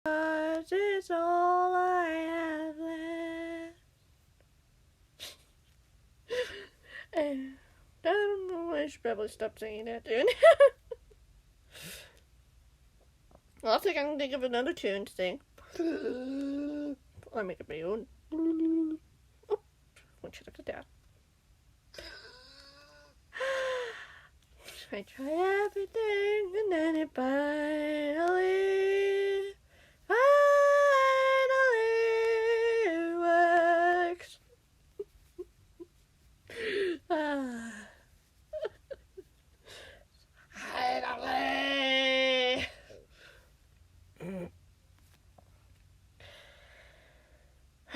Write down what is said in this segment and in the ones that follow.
But it's all I have left. And I don't know, I should probably stop saying that tune. I'll think I can think of another tune to sing. Or make up my own. Oh, one should have that. I try everything and then it finally works. Finally.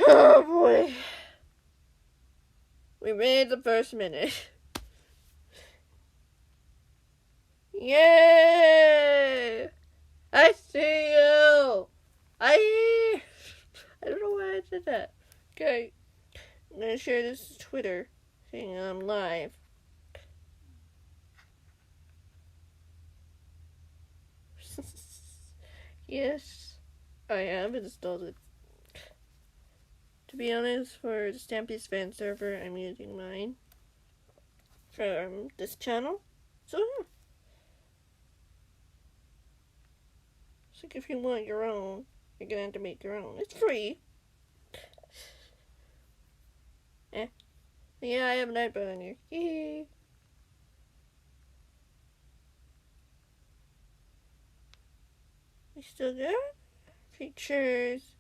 Oh boy. We made the first minute. Yay! I see you! I don't know why I did that. Okay. I'm gonna share this to Twitter saying I'm live. Yes, I have installed it. To be honest, for the Stampy's fan server, I'm using mine from this channel. So, yeah. It's like if you want your own, you're gonna have to make your own. It's free. Yeah, I have an iPad on here. Yay. We still there? Features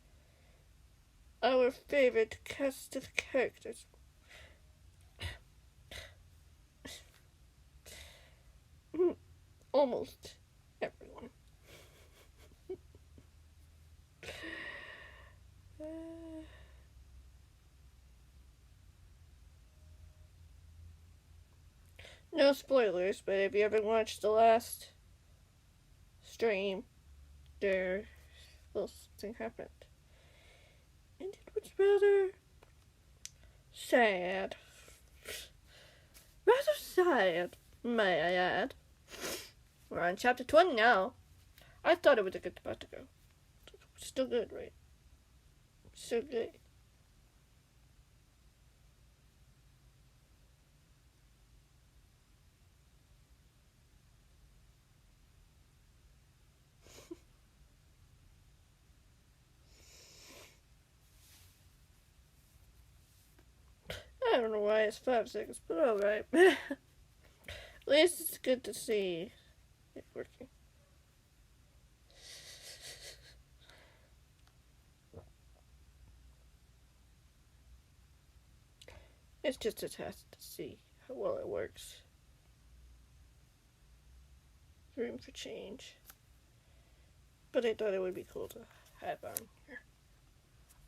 our favorite cast of characters. Almost everyone. No spoilers, but if you ever watched the last stream, there little something happened. And it was rather sad. Rather sad, may I add. We're on chapter 20 now. I thought it was a good spot to go. Still good, right? So good. I don't know why it's 5 seconds, but alright. At least it's good to see it working. It's just a test to see how well it works. Room for change. But I thought it would be cool to have on here.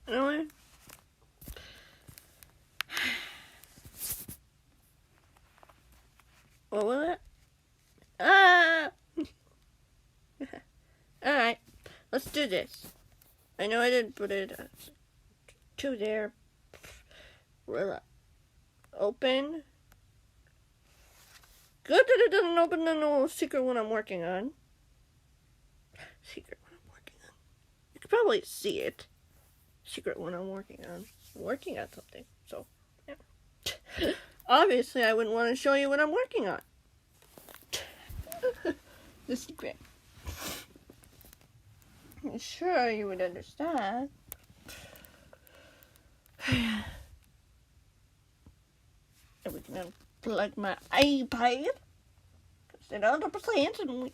Anyway. What was it? Ah! Alright, let's do this. I know I didn't put it to there. Open. Good that it doesn't open the no secret one I'm working on. Secret one I'm working on. You can probably see it. Secret one I'm working on. I'm working on something. So, yeah. Obviously, I wouldn't want to show you what I'm working on. The secret. I'm sure you would understand. And we can unplug my iPad. Because it's 100% and we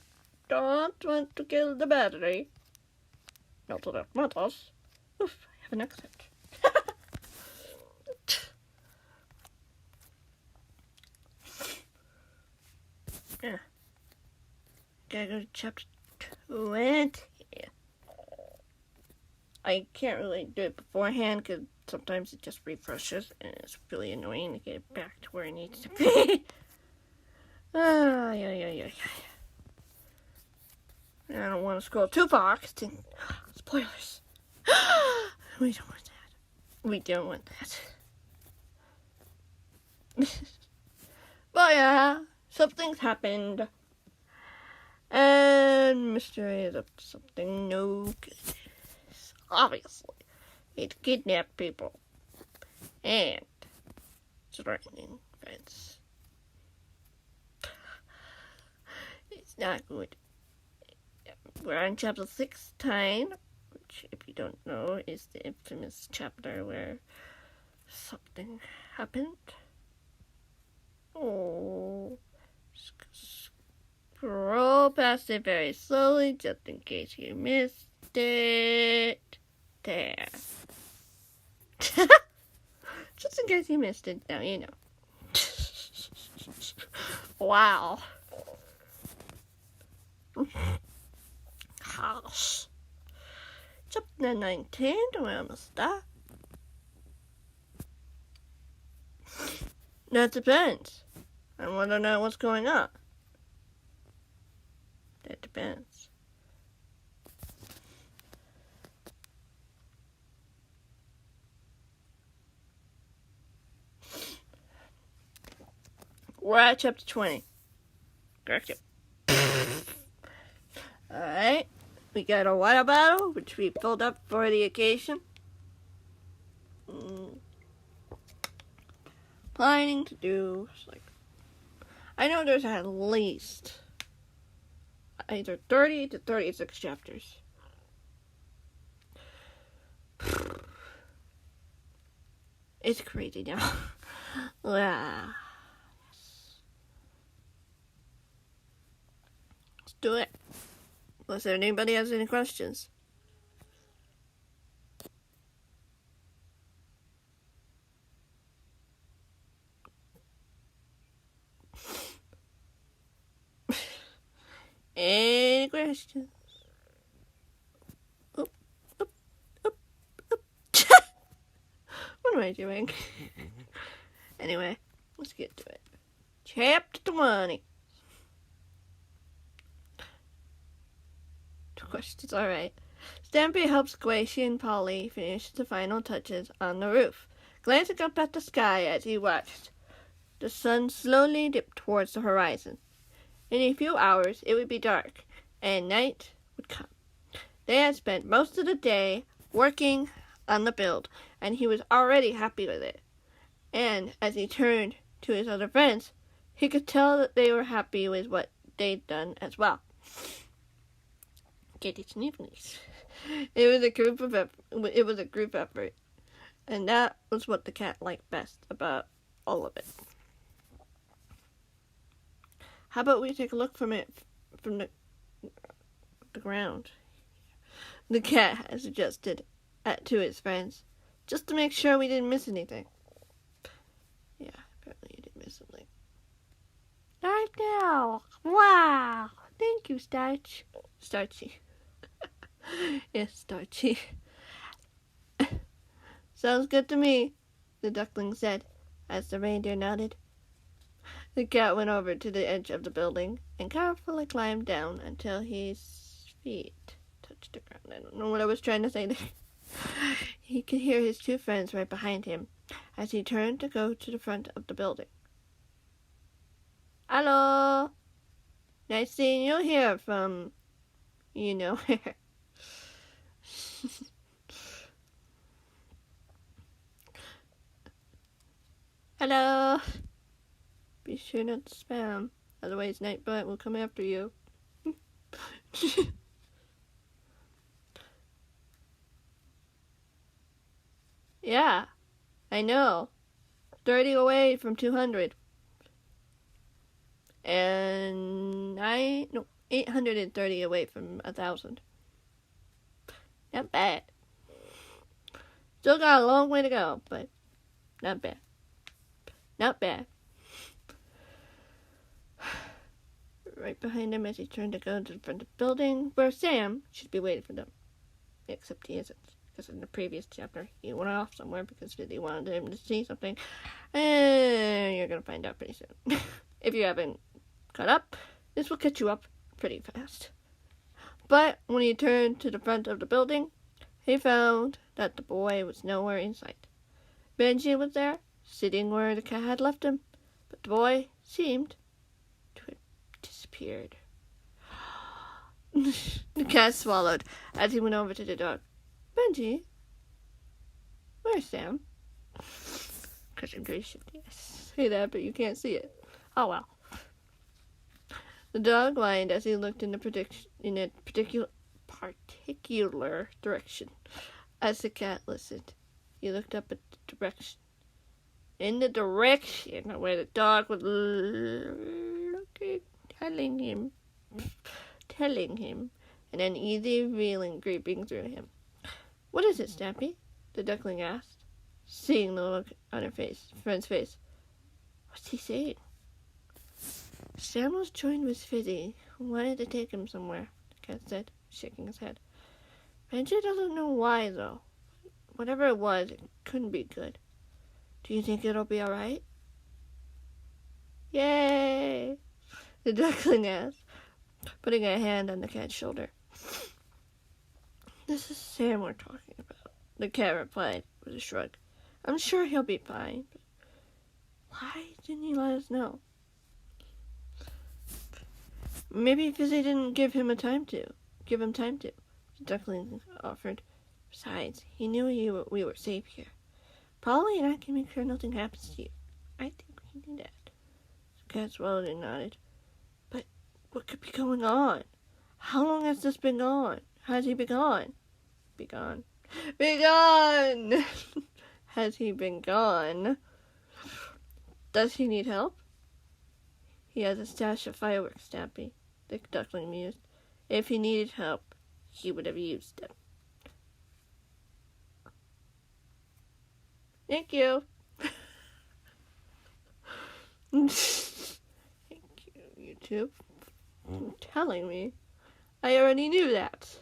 don't want to kill the battery. Not that it matters. Oof, I have an accent. Yeah. Gotta go to chapter 20. I can't really do it beforehand because sometimes it just refreshes and it's really annoying to get it back to where it needs to be. Yeah. I don't want to scroll too far because spoilers. We don't want that. We don't want that. But yeah, something's happened. And Mystery is up to something no good. obviously. He'd kidnap people. And threatening friends. It's not good. We're on chapter 16, which, if you don't know, is the infamous chapter where something happened. Oh, scroll past it very slowly, just in case you missed it. There. Just in case you missed it, now you know. Wow. House. Chapter 19, we're almost there. That depends. I want to know what's going on. That depends. We're at chapter 20. Correct. Alright. We got a water bottle, which we filled up for the occasion. Planning to do, I know there's at least either 30 to 36 chapters. It's crazy now. Yes. Let's do it. Unless anybody has any questions. Any questions? Oop, oop, oop, oop. What am I doing? Anyway, let's get to it. Chapter 20. Two questions, alright. Stampy helps Glacier and Polly finish the final touches on the roof. Glancing up at the sky as he watched, the sun slowly dipped towards the horizon. In a few hours, it would be dark, and night would come. They had spent most of the day working on the build, and he was already happy with it. And as he turned to his other friends, he could tell that they were happy with what they'd done as well. It was a group effort, and that was what the cat liked best about all of it. How about we take a look from the ground? The cat had suggested to his friends, just to make sure we didn't miss anything. Yeah, apparently you didn't miss something. Right now! Wow! Thank you, Starchy. Yes, Starchy. Sounds good to me, the duckling said, as the reindeer nodded. The cat went over to the edge of the building and carefully climbed down until his feet touched the ground. I don't know what I was trying to say there. He could hear his two friends right behind him as he turned to go to the front of the building. Hello! Nice seeing you here from, you know where. Hello! Be sure not to spam, otherwise Nightbot will come after you. Yeah, I know. 30 away from 200. And 830 away from 1,000. Not bad. Still got a long way to go, but not bad. Not bad. Right behind him as he turned to go to the front of the building, where Sam should be waiting for them. Except he isn't, because in the previous chapter, he went off somewhere because Lily wanted him to see something. And you're going to find out pretty soon. If you haven't caught up, this will catch you up pretty fast. But when he turned to the front of the building, he found that the boy was nowhere in sight. Benji was there, sitting where the cat had left him, but the boy seemed to have disappeared. The cat swallowed as he went over to the dog. Benji, where's Sam? Because I'm very shifty. I say that, but you can't see it. Oh well. The dog whined as he looked in a particular direction. As the cat listened, he looked up at the direction. In the direction where the dog was looking, telling him, an uneasy feeling creeping through him. What is it, Snappy? The duckling asked, seeing the look on her friend's face. What's he saying? Sam was joined with Fizzy, who wanted to take him somewhere, the cat said, shaking his head. Benji doesn't know why, though. Whatever it was, it couldn't be good. Do you think it'll be alright? Yay! The duckling asked, putting a hand on the cat's shoulder. This is Sam we're talking about, the cat replied with a shrug. I'm sure he'll be fine, but why didn't he let us know? Maybe Fizzy didn't give him time to, the duckling offered. Besides, he knew we were safe here. Polly and I can make sure nothing happens to you. I think we can do that. The cat swallowed and nodded. But what could be going on? How long has this been gone? Has he been gone? Be gone. Has he been gone? Does he need help? He has a stash of fireworks, Stampy, the duckling mused. If he needed help, he would have used them. Thank you. Thank you, YouTube, for telling me. I already knew that.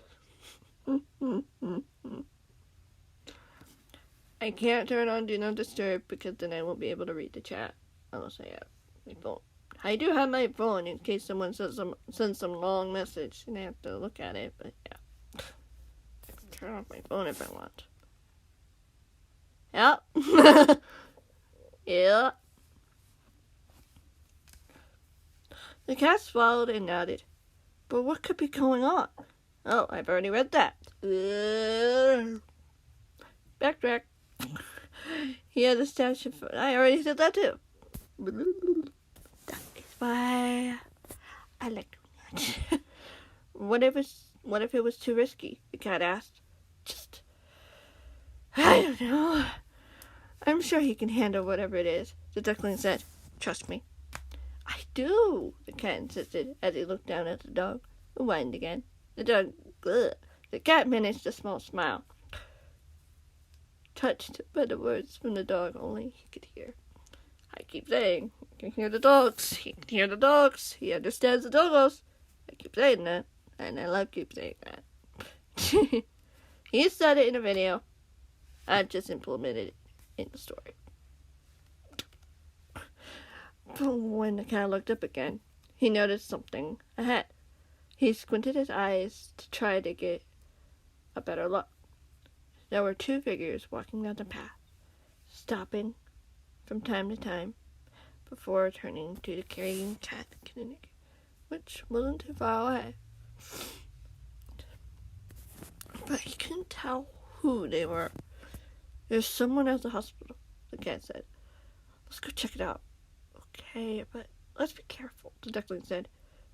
I can't turn on Do Not Disturb because then I won't be able to read the chat unless I have my phone. I do have my phone in case someone sends some long message and I have to look at it, but yeah. I can turn off my phone if I want. Yep. Yeah. The cat swallowed and nodded. But what could be going on? Oh, I've already read that. Backtrack. He had a stash of food. I already said that too. That is why I like doing that. What if it was too risky? The cat asked. I don't know. I'm sure he can handle whatever it is, the duckling said. Trust me. I do, the cat insisted as he looked down at the dog, who whined again. The cat managed a small smile, touched by the words from the dog only he could hear. I keep saying, he can hear the dogs. He can hear the dogs. He understands the doggos. I keep saying that, and I love keep saying that. He said it in a video. I've just implemented it in the story. But when the cat looked up again, he noticed something ahead. He squinted his eyes to try to get a better look. There were two figures walking down the path, stopping from time to time before turning to the carrying cat clinic, which wasn't too far away. But he couldn't tell who they were. There's someone at the hospital, the cat said. Let's go check it out. Okay, but let's be careful, the duckling said.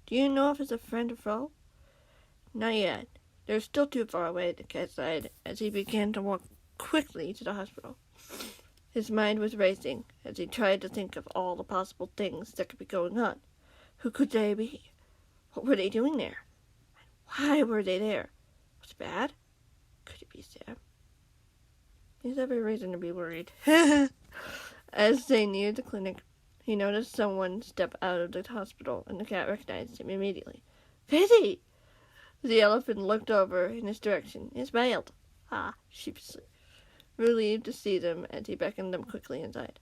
Do you know if it's a friend or foe? Not yet. They're still too far away, the cat sighed, as he began to walk quickly to the hospital. His mind was racing as he tried to think of all the possible things that could be going on. Who could they be? What were they doing there? And why were they there? Was it bad? Could it be Sam? He's every reason to be worried. As they neared the clinic, he noticed someone step out of the hospital, and the cat recognized him immediately. Fizzy! The elephant looked over in his direction and smiled. Sheepishly, relieved to see them as he beckoned them quickly inside.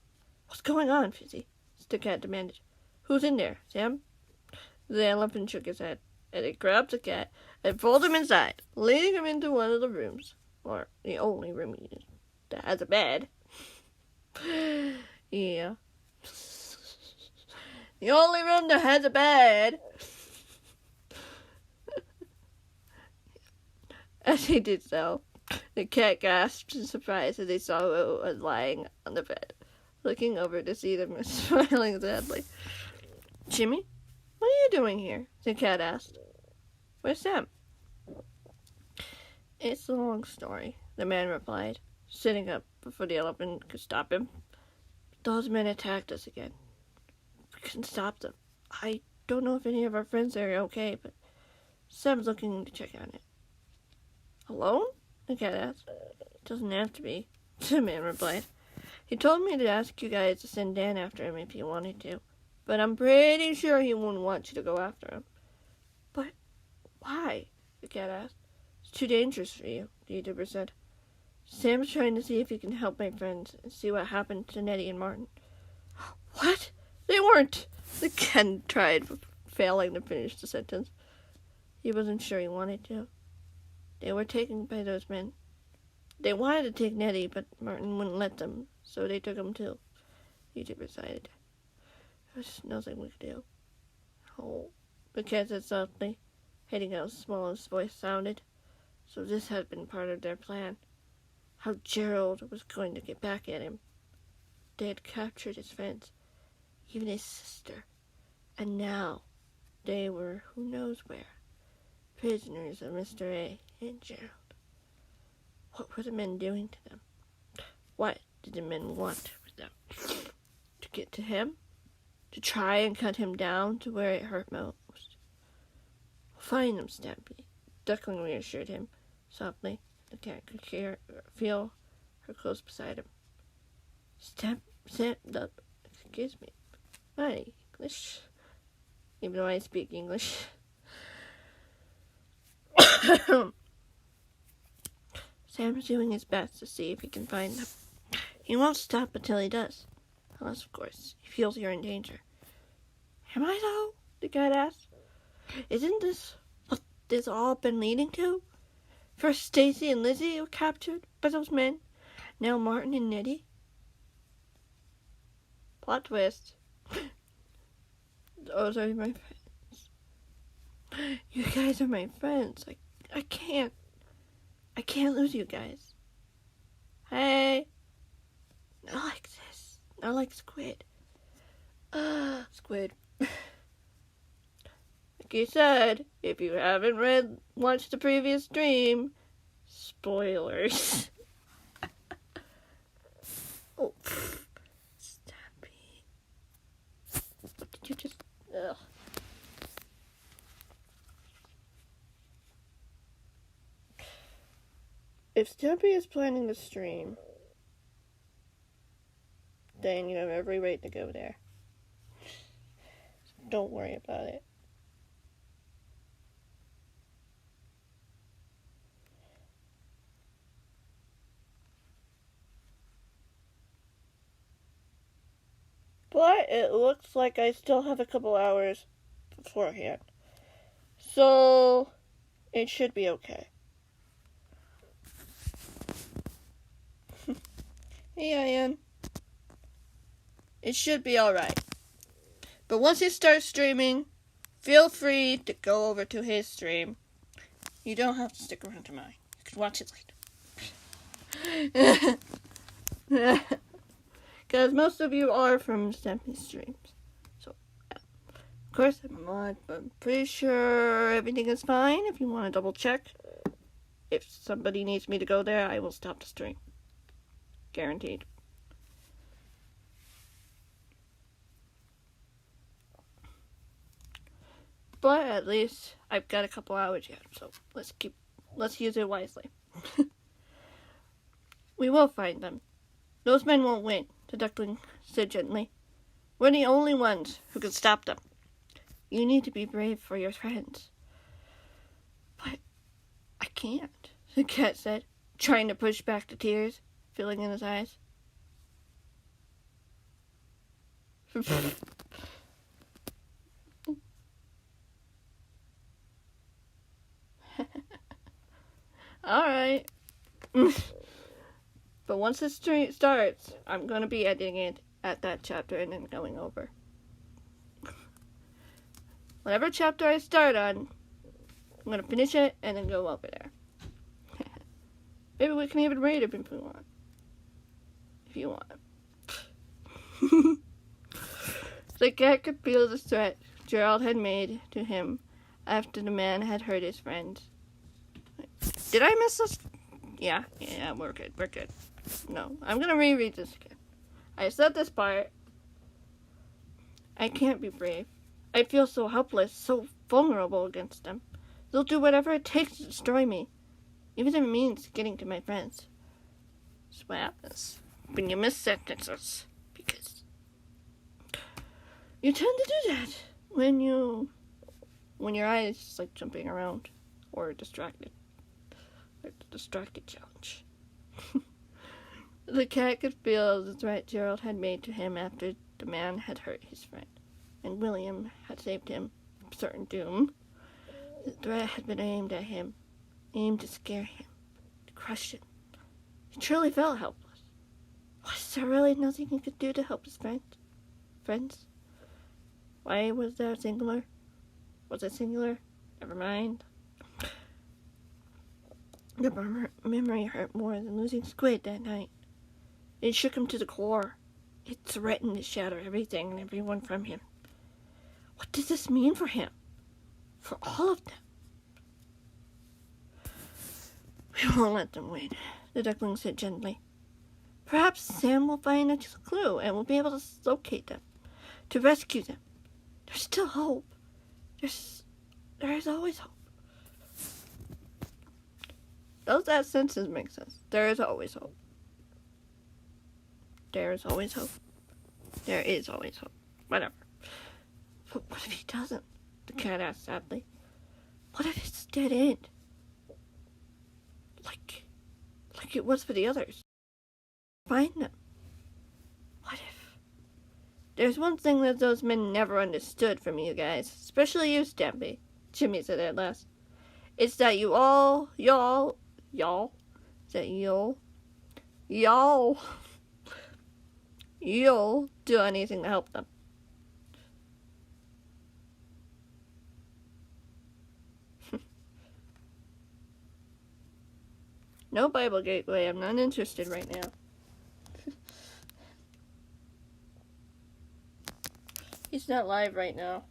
What's going on, Fizzy? The cat demanded. Who's in there, Sam? The elephant shook his head, and he grabbed the cat and pulled him inside, leading him into one of the rooms, or the only room that has a bed. Yeah. The only room that has a bed. As he did so, The cat gasped in surprise as he saw who was lying on the bed, looking over to see them smiling sadly. Jimmy, what are you doing here? The cat asked. Where's Sam? It's a long story, the man replied, sitting up before the elephant could stop him. Those men attacked us again. We couldn't stop them. I don't know if any of our friends are okay, but Sam's looking to check on it. Alone? The cat asked. It doesn't have to be, the man replied. He told me to ask you guys to send Dan after him if you wanted to, but I'm pretty sure he wouldn't want you to go after him. But why? The cat asked. It's too dangerous for you, the YouTuber said. Sam's trying to see if he can help my friends and see what happened to Nettie and Martin. What? They weren't. The cat tried, failing to finish the sentence. He wasn't sure he wanted to. They were taken by those men. They wanted to take Nettie, but Martin wouldn't let them, so they took him too. YouTuber sighed. There was nothing we could do. Oh, the cat said softly, hating how small his voice sounded. So this had been part of their plan. How Gerald was going to get back at him. They had captured his friends, even his sister, and now they were who knows where, prisoners of Mr. A and Gerald. What were the men doing to them? What did the men want with them? To get to him? To try and cut him down to where it hurt most? We'll find them, Stampy, Duckling reassured him softly. The cat could feel her close beside him. Excuse me. My English. Even though I speak English. Sam's doing his best to see if he can find them. He won't stop until he does. Unless, of course, he feels you're in danger. Am I, though? The cat asked. Isn't this what this all been leading to? First Stacy and Lizzie were captured by those men. Now Martin and Nettie. Plot twist. Those are my friends. You guys are my friends. I can't lose you guys. Hey. Not like this. Not like Squid. Squid. Like you said, if you haven't watched the previous stream, spoilers. Oh, Stampy. What did you just... Ugh. If Stampy is planning to stream, then you have every right to go there. Don't worry about it. But it looks like I still have a couple hours beforehand. So, it should be okay. Hey, Ian. It should be alright. But once he starts streaming, feel free to go over to his stream. You don't have to stick around to mine. You can watch it later. Because most of you are from Stampy's streams. So, yeah. Of course, I'm pretty sure everything is fine. If you want to double check. If somebody needs me to go there, I will stop the stream. Guaranteed. But at least I've got a couple hours yet, so let's use it wisely. We will find them. Those men won't win, the duckling said gently. We're the only ones who can stop them. You need to be brave for your friends. But I can't, the cat said, trying to push back the tears filling in his eyes. Alright. But once this stream starts, I'm going to be editing it at that chapter and then going over. Whatever chapter I start on, I'm going to finish it and then go over there. Maybe we can even raid him if we want. If you want. The cat could feel the threat Gerald had made to him after the man had hurt his friend. Did I miss this? Yeah, we're good. No, I'm gonna reread this again. I said this part. I can't be brave. I feel so helpless, so vulnerable against them. They'll do whatever it takes to destroy me, even if it means getting to my friends. That's what happens when you miss sentences, because you tend to do that when your eyes is like jumping around or distracted. Like the distracted challenge. The cat could feel the threat Gerald had made to him after the man had hurt his friend, and William had saved him from certain doom. The threat had been aimed at him, aimed to scare him, to crush him. He truly felt helpless. Was there really nothing he could do to help his friends? Why was that singular? Was it singular? Never mind. The memory hurt more than losing Squid that night. It shook him to the core. It threatened to shatter everything and everyone from him. What does this mean for him? For all of them? We won't let them win, the duckling said gently. Perhaps Sam will find a clue and will be able to locate them, to rescue them. There's still hope. There is always hope. Does that sentence make sense? There is always hope. There is always hope. There is always hope. Whatever. But what if he doesn't? The cat asked sadly. What if it's dead end? Like it was for the others. Find them. What if? There's one thing that those men never understood from you guys, especially you, Stampy, Jimmy said at last. It's that y'all do anything to help them. No Bible Gateway, I'm not interested right now. He's not live right now.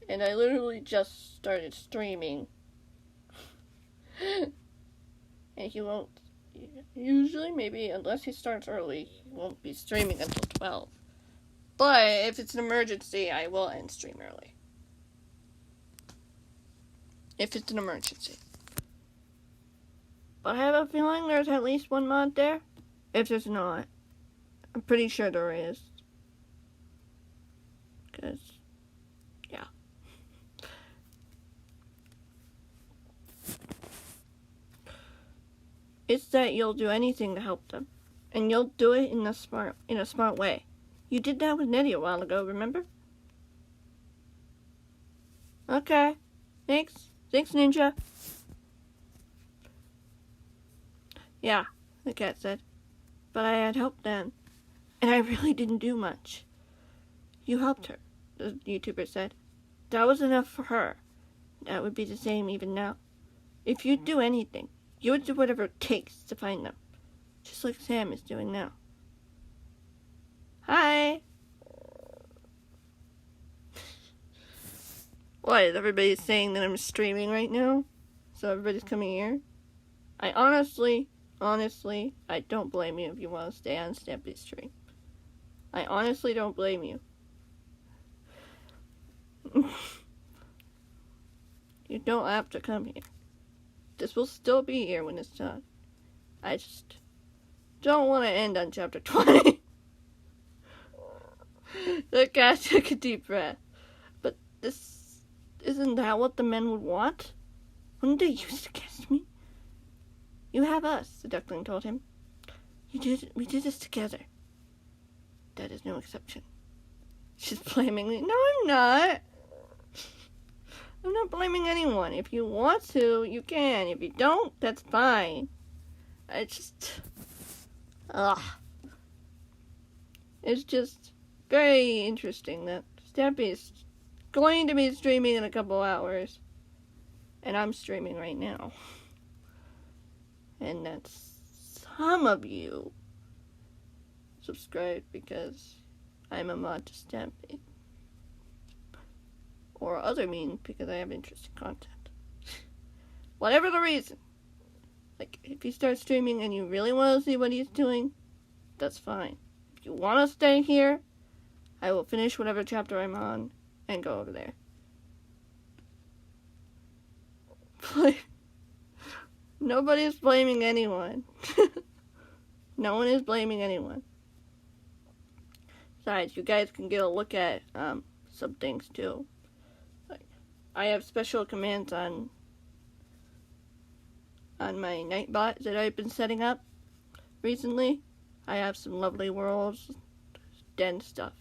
And I literally just started streaming. And he won't, usually, maybe, unless he starts early, he won't be streaming until 12. But if it's an emergency, I will end stream early. If it's an emergency. But I have a feeling there's at least one mod there. If there's not, I'm pretty sure there is. Because, yeah. It's that you'll do anything to help them. And you'll do it in a smart way. You did that with Nettie a while ago, remember? Okay. Thanks, Ninja. Yeah, the cat said. But I had helped then. And I really didn't do much. You helped her, the YouTuber said. That was enough for her. That would be the same even now. If you'd do anything, you would do whatever it takes to find them. Just like Sam is doing now. Hi! What, everybody's saying that I'm streaming right now? So everybody's coming here? I honestly, I don't blame you if you want to stay on Stampy's stream. I honestly don't blame you. You don't have to come here. This will still be here when it's done. I just don't want to end on chapter 20. The cat took a deep breath. But isn't that what the men would want? Wouldn't they use it against me? You have us, the duckling told him. We did this together. That is no exception. She's blaming me. No, I'm not. I'm not blaming anyone. If you want to, you can. If you don't, that's fine. It's just very interesting that Stampy is going to be streaming in a couple hours. And I'm streaming right now. and that some of you subscribe because I'm a mod to Stampede. Or other means because I have interesting content. Whatever the reason. Like, if you start streaming and you really want to see what he's doing, that's fine. If you want to stay here, I will finish whatever chapter I'm on and go over there. Nobody's blaming anyone. No one is blaming anyone. Besides, you guys can get a look at some things too. Like, I have special commands on my Nightbot that I've been setting up recently. I have some lovely worlds, den stuff.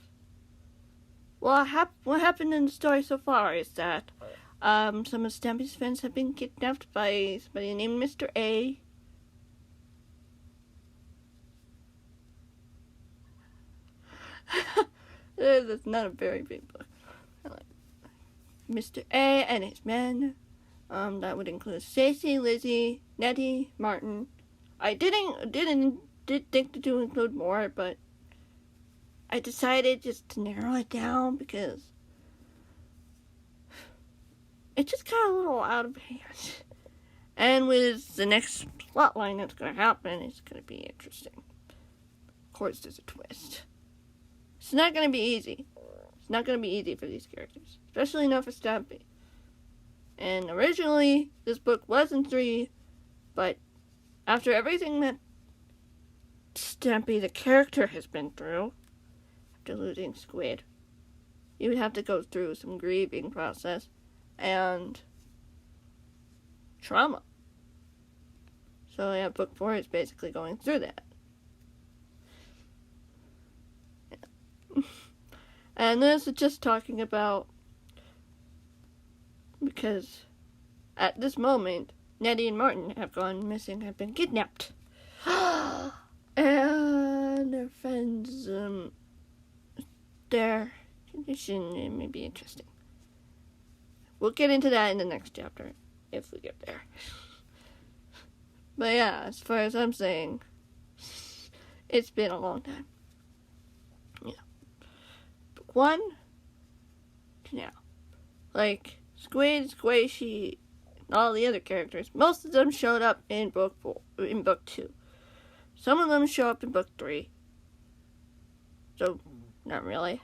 Well, what happened in the story so far is that some of Stampy's friends have been kidnapped by somebody named Mr. A. That's not a very big book. Mr. A and his men. That would include Stacy, Lizzie, Nettie, Martin. I did think to include more, but I decided just to narrow it down because it just got a little out of hand. And with the next plotline that's going to happen, it's going to be interesting. Of course, there's a twist. It's not going to be easy. It's not going to be easy for these characters, especially not for Stampy. And originally, this book was in 3, but after everything that Stampy, the character, has been through, after losing Squid, you would have to go through some grieving process and trauma. So yeah, book 4 is basically going through that. Yeah. And this is just talking about, because at this moment, Nettie and Martin have gone missing, have been kidnapped. And their friends, their condition may be interesting. We'll get into that in the next chapter, if we get there. But yeah, as far as I'm saying, it's been a long time. Yeah. Book 1, yeah. Like, Squid, Squishy, and all the other characters, most of them showed up in book 2. Some of them show up in book 3. So, not really.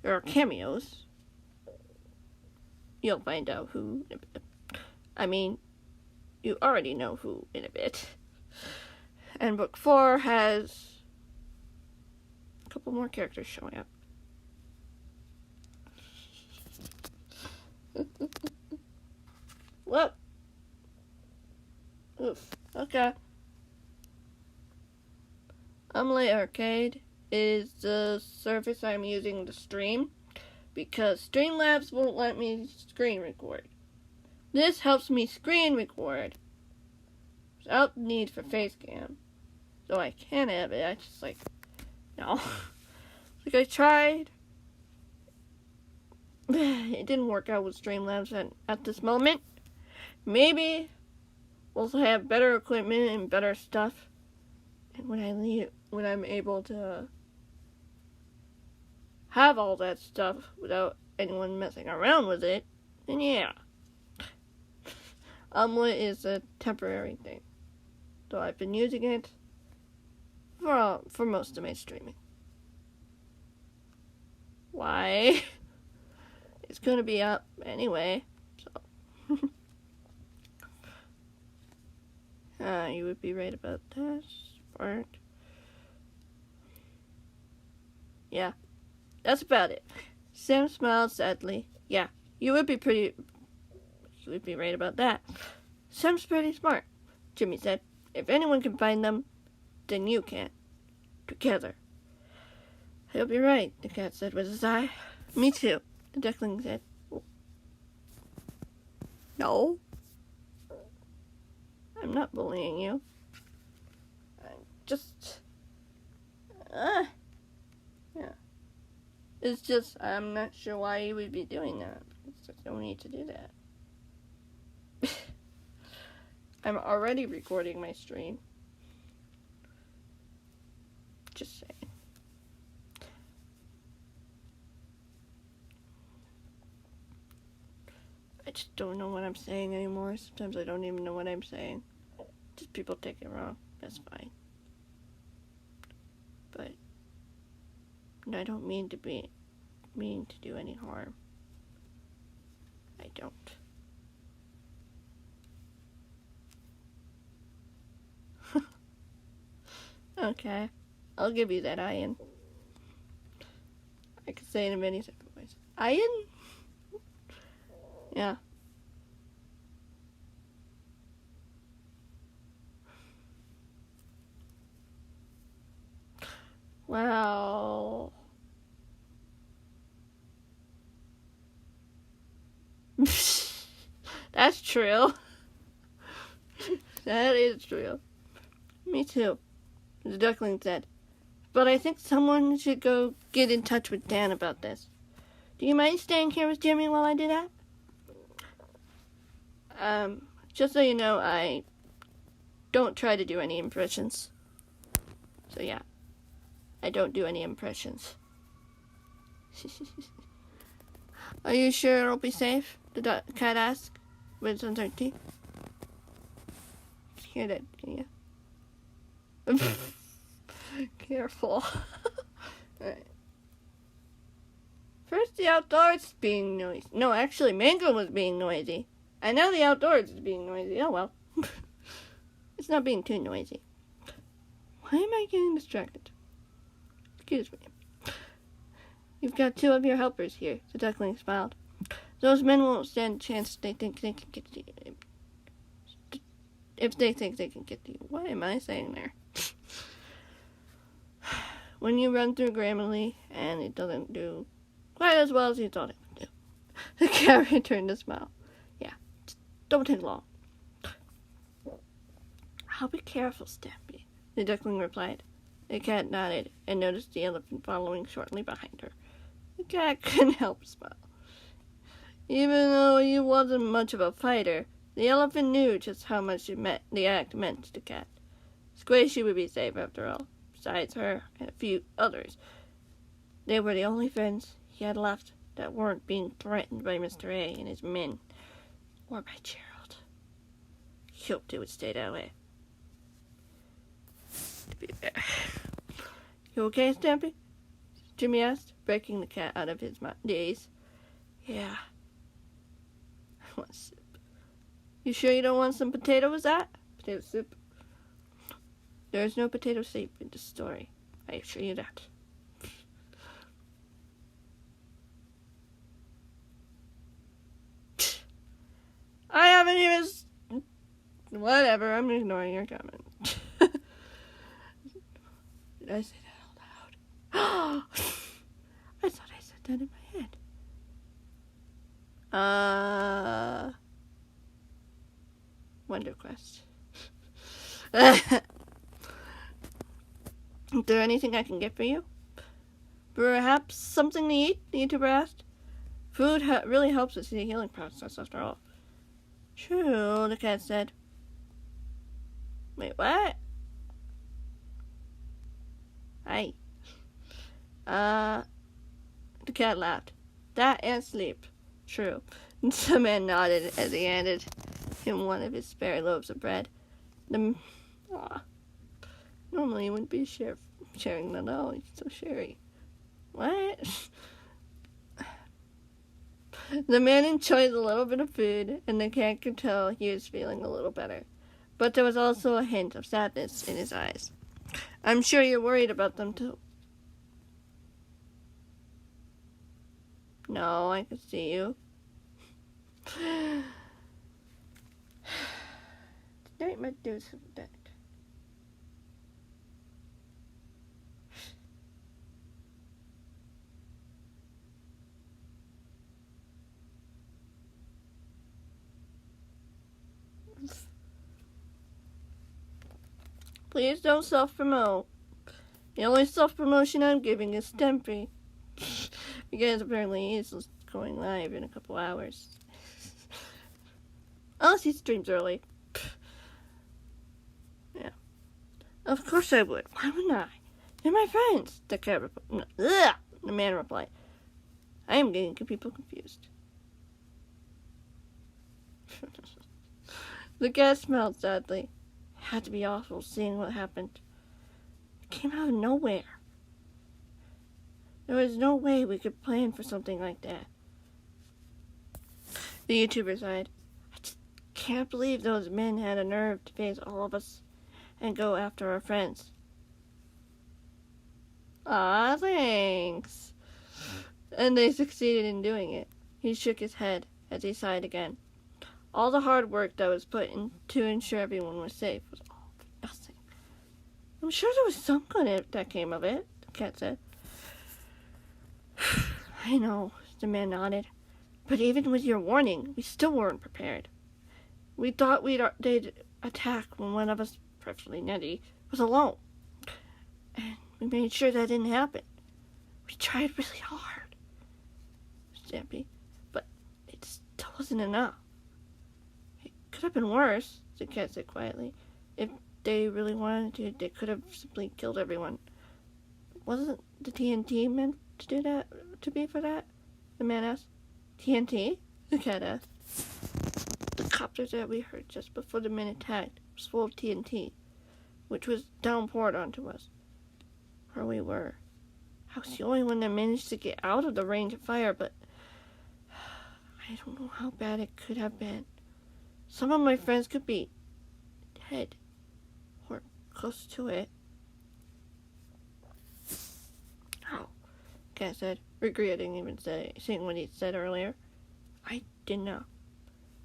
There are cameos. You'll find out who in a bit. I mean, you already know who in a bit. And book 4 has a couple more characters showing up. Whoop. Oof. Okay. Omlet Arcade is the service I'm using to stream because Streamlabs won't let me screen record. This helps me screen record without the need for face cam. So I can have it. I just no. Like I tried. It didn't work out with Streamlabs at this moment. Maybe we'll have better equipment and better stuff. And when I'm able to have all that stuff without anyone messing around with it, then yeah. Omlet is a temporary thing. So I've been using it for most of my streaming. Why? It's gonna be up anyway, so. You would be right about this part. Yeah, that's about it. Sam smiled sadly. Yeah, you would be right about that. Sam's pretty smart, Jimmy said. If anyone can find them, then you can. Together. I hope you're right, the cat said with a sigh. Me too, the duckling said. No. I'm not bullying you. I'm just... yeah. It's just, I'm not sure why you would be doing that. There's no need to do that. I'm already recording my stream. Just saying. I just don't know what I'm saying anymore. Sometimes I don't even know what I'm saying. Just people take it wrong. That's fine. But I don't mean to do any harm. I don't. Okay. I'll give you that, Ian. I could say it in many different ways. Ian? Yeah. Wow. That's true. That is true. Me too, the duckling said. But I think someone should go get in touch with Dan about this. Do you mind staying here with Jimmy while I do that? Just so you know, I don't try to do any impressions. So yeah, I don't do any impressions. Are you sure it'll be safe? The cat asked with uncertainty. Hear that, can you? Careful. Alright. First the outdoors being noisy. No, actually Mango was being noisy. And now the outdoors is being noisy. Oh well. It's not being too noisy. Why am I getting distracted? Excuse me. You've got 2 of your helpers here, the duckling smiled. Those men won't stand a chance if they think they can get to you. If they think they can get to you. What am I saying there? When you run through Grammarly and it doesn't do quite as well as you thought it would do. The cat returned a smile. Yeah, just don't take long. I'll be careful, Stampy, the duckling replied. The cat nodded and noticed the elephant following shortly behind her. The cat couldn't help smile. Even though he wasn't much of a fighter, the elephant knew just how much the act meant to the cat. Squishy would be safe after all, besides her and a few others. They were the only friends he had left that weren't being threatened by Mr. A and his men, or by Gerald. He hoped it would stay that way. To be fair. You okay, Stampy? Jimmy asked, breaking the cat out of his daze. Yeah. I want soup. You sure you don't want some potato? Was that? Potato soup. There's no potato soup in the story. I assure you that. I haven't even... Whatever, I'm ignoring your comment. Did I say that out loud? I thought I said that in my head. Wonder Quest. Is there anything I can get for you? Perhaps something to eat? The YouTuber asked. Food really helps with the healing process, after all. True, the cat said. Wait, what? Hi. The cat laughed. That and sleep. True. The man nodded as he handed him one of his spare loaves of bread. Normally he wouldn't be sharing that at all. He's so sherry. What? The man enjoyed a little bit of food, and the cat could tell he was feeling a little better. But there was also a hint of sadness in his eyes. I'm sure you're worried about them, too. No, I can see you. Tonight might do some of that. Please don't self-promote. The only self-promotion I'm giving is Stampy. Because apparently he's going live in a couple hours. Unless he streams early. Of course I would. Why wouldn't I? They're my friends, the cat replied. Ugh, the man replied. I am getting people confused. The cat smiled sadly. It had to be awful seeing what happened. It came out of nowhere. There was no way we could plan for something like that. The YouTuber sighed. I just can't believe those men had a nerve to face all of us and go after our friends. Aw, thanks. And they succeeded in doing it. He shook his head as he sighed again. All the hard work that was put in to ensure everyone was safe was all for nothing. I'm sure there was some good that came of it, the cat said. I know, the man nodded. But even with your warning, we still weren't prepared. We thought they'd attack when one of us, preferably Nettie, was alone. And we made sure that didn't happen. We tried really hard, Stampy, but it still wasn't enough. It could have been worse, the cat said quietly. If they really wanted to, they could have simply killed everyone. Wasn't the TNT meant to do that, to be for that? The man asked. TNT? The cat asked. The copter that we heard just before the men attacked was full of TNT, which was downpoured onto us. Where we were. I was the only one that managed to get out of the range of fire, but I don't know how bad it could have been. Some of my friends could be dead, or close to it. Oh, Cat said, regretting even saying what he said earlier. I didn't know.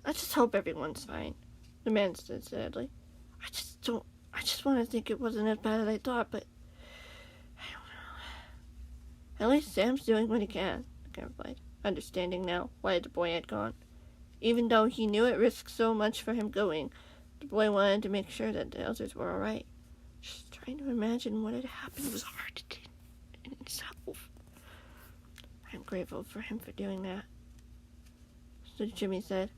I just hope everyone's fine, the man said sadly. I just want to think it wasn't as bad as I thought, but I don't know. At least Sam's doing what he can, the cat replied, understanding now why the boy had gone. Even though he knew it risked so much for him going, the boy wanted to make sure that the others were all right. Just trying to imagine what had happened was hard to do in itself. I'm grateful for him for doing that. So Jimmy said,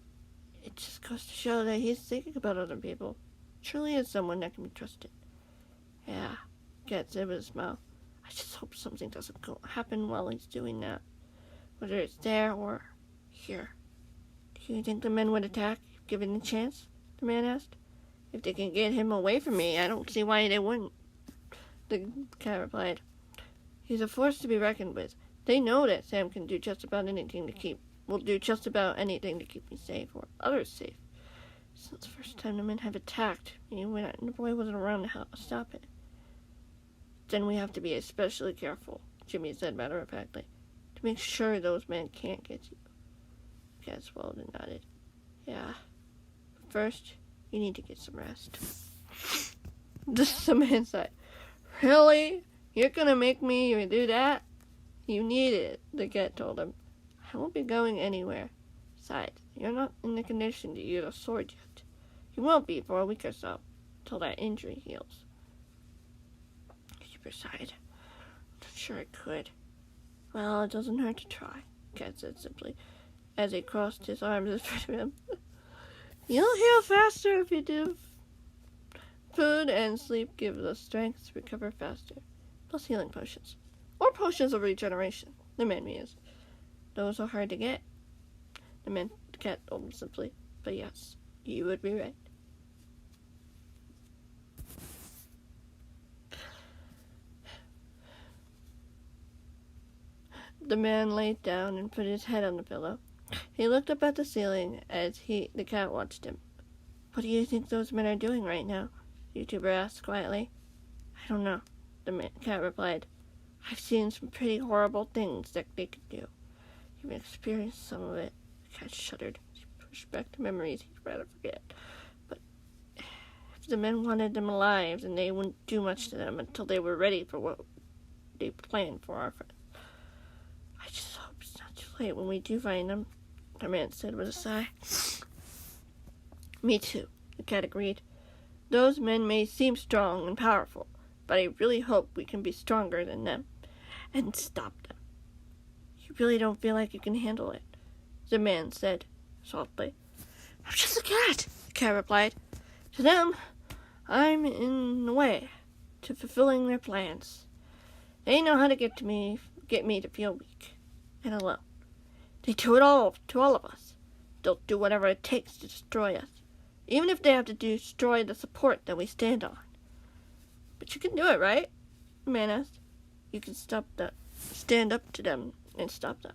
it just goes to show that he's thinking about other people. Truly is someone that can be trusted. Yeah, Cat said with a smile. I just hope something doesn't happen while he's doing that. Whether it's there or here. Do you think the men would attack if given a chance? The man asked. If they can get him away from me, I don't see why they wouldn't. The cat replied. He's a force to be reckoned with. They know that Sam can do just about anything to keep me safe or others safe. Since the first time the men have attacked me when the boy wasn't around to help stop it. Then we have to be especially careful, Jimmy said matter-of-factly, to make sure those men can't get you. Cat swallowed and nodded. Yeah. But first, you need to get some rest. The man sighed. Really? You're gonna make me do that? You need it, the cat told him. I won't be going anywhere. Besides, you're not in the condition to use a sword yet. You won't be for a week or so, till that injury heals. Keeper sighed. I'm not sure I could. Well, it doesn't hurt to try, Cat said simply, as he crossed his arms in front of him. You'll heal faster if you do. Food and sleep give us strength to recover faster, plus healing potions. Or potions of regeneration, the man mused. Those are hard to get. The cat told him simply, but yes, you would be right. The man laid down and put his head on the pillow. He looked up at the ceiling as the cat watched him. What do you think those men are doing right now? The YouTuber asked quietly. I don't know, the cat replied. I've seen some pretty horrible things that they could do. You've experienced some of it. The cat shuddered. He pushed back the memories he'd rather forget. But if the men wanted them alive, then they wouldn't do much to them until they were ready for what they planned for our friends. I just hope it's not too late when we do find them, the man said with a sigh. Me too, the cat agreed. Those men may seem strong and powerful, but I really hope we can be stronger than them and stop them. You really don't feel like you can handle it, the man said softly. I'm just a cat, the cat replied. To them, I'm in the way. to fulfilling their plans. They know how to get me to feel weak and alone. They do it all to all of us. They'll do whatever it takes to destroy us, even if they have to destroy the support that we stand on. But you can do it, right? The man asked. You can stand up to them and stop them.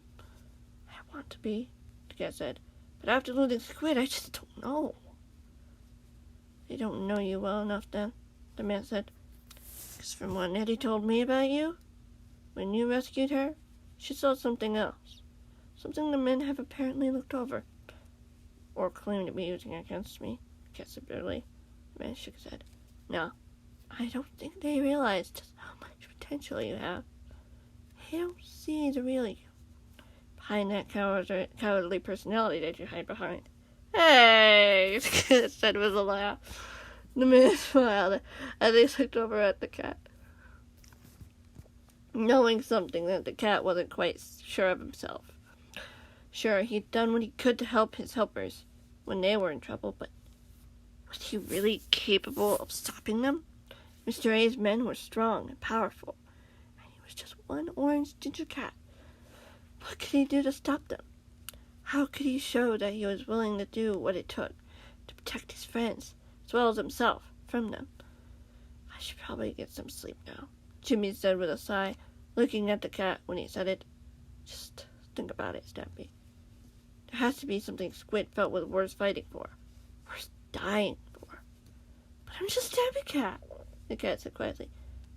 I want to be, the cat said. But after losing Squid, I just don't know. They don't know you well enough then, the man said. Because from what Nettie told me about you, when you rescued her, she saw something else. Something the men have apparently looked over. Or claimed to be using against me, the cat said bitterly. The man shook his head. No, I don't think they realize just how much potential you have. They don't see the real you. Behind that cowardly personality that you hide behind. Hey, the cat said with a laugh. The man smiled as he looked over at the cat, knowing something that the cat wasn't quite sure of himself. Sure, he'd done what he could to help his helpers when they were in trouble, but was he really capable of stopping them? Mr. A's men were strong and powerful, and he was just one orange ginger cat. What could he do to stop them? How could he show that he was willing to do what it took to protect his friends, as well as himself, from them? I should probably get some sleep now, Jimmy said with a sigh, looking at the cat when he said it. Just think about it, Stampy. There has to be something Squid felt was worth fighting for, worth dying for. But I'm just Stampy Cat, the cat said quietly.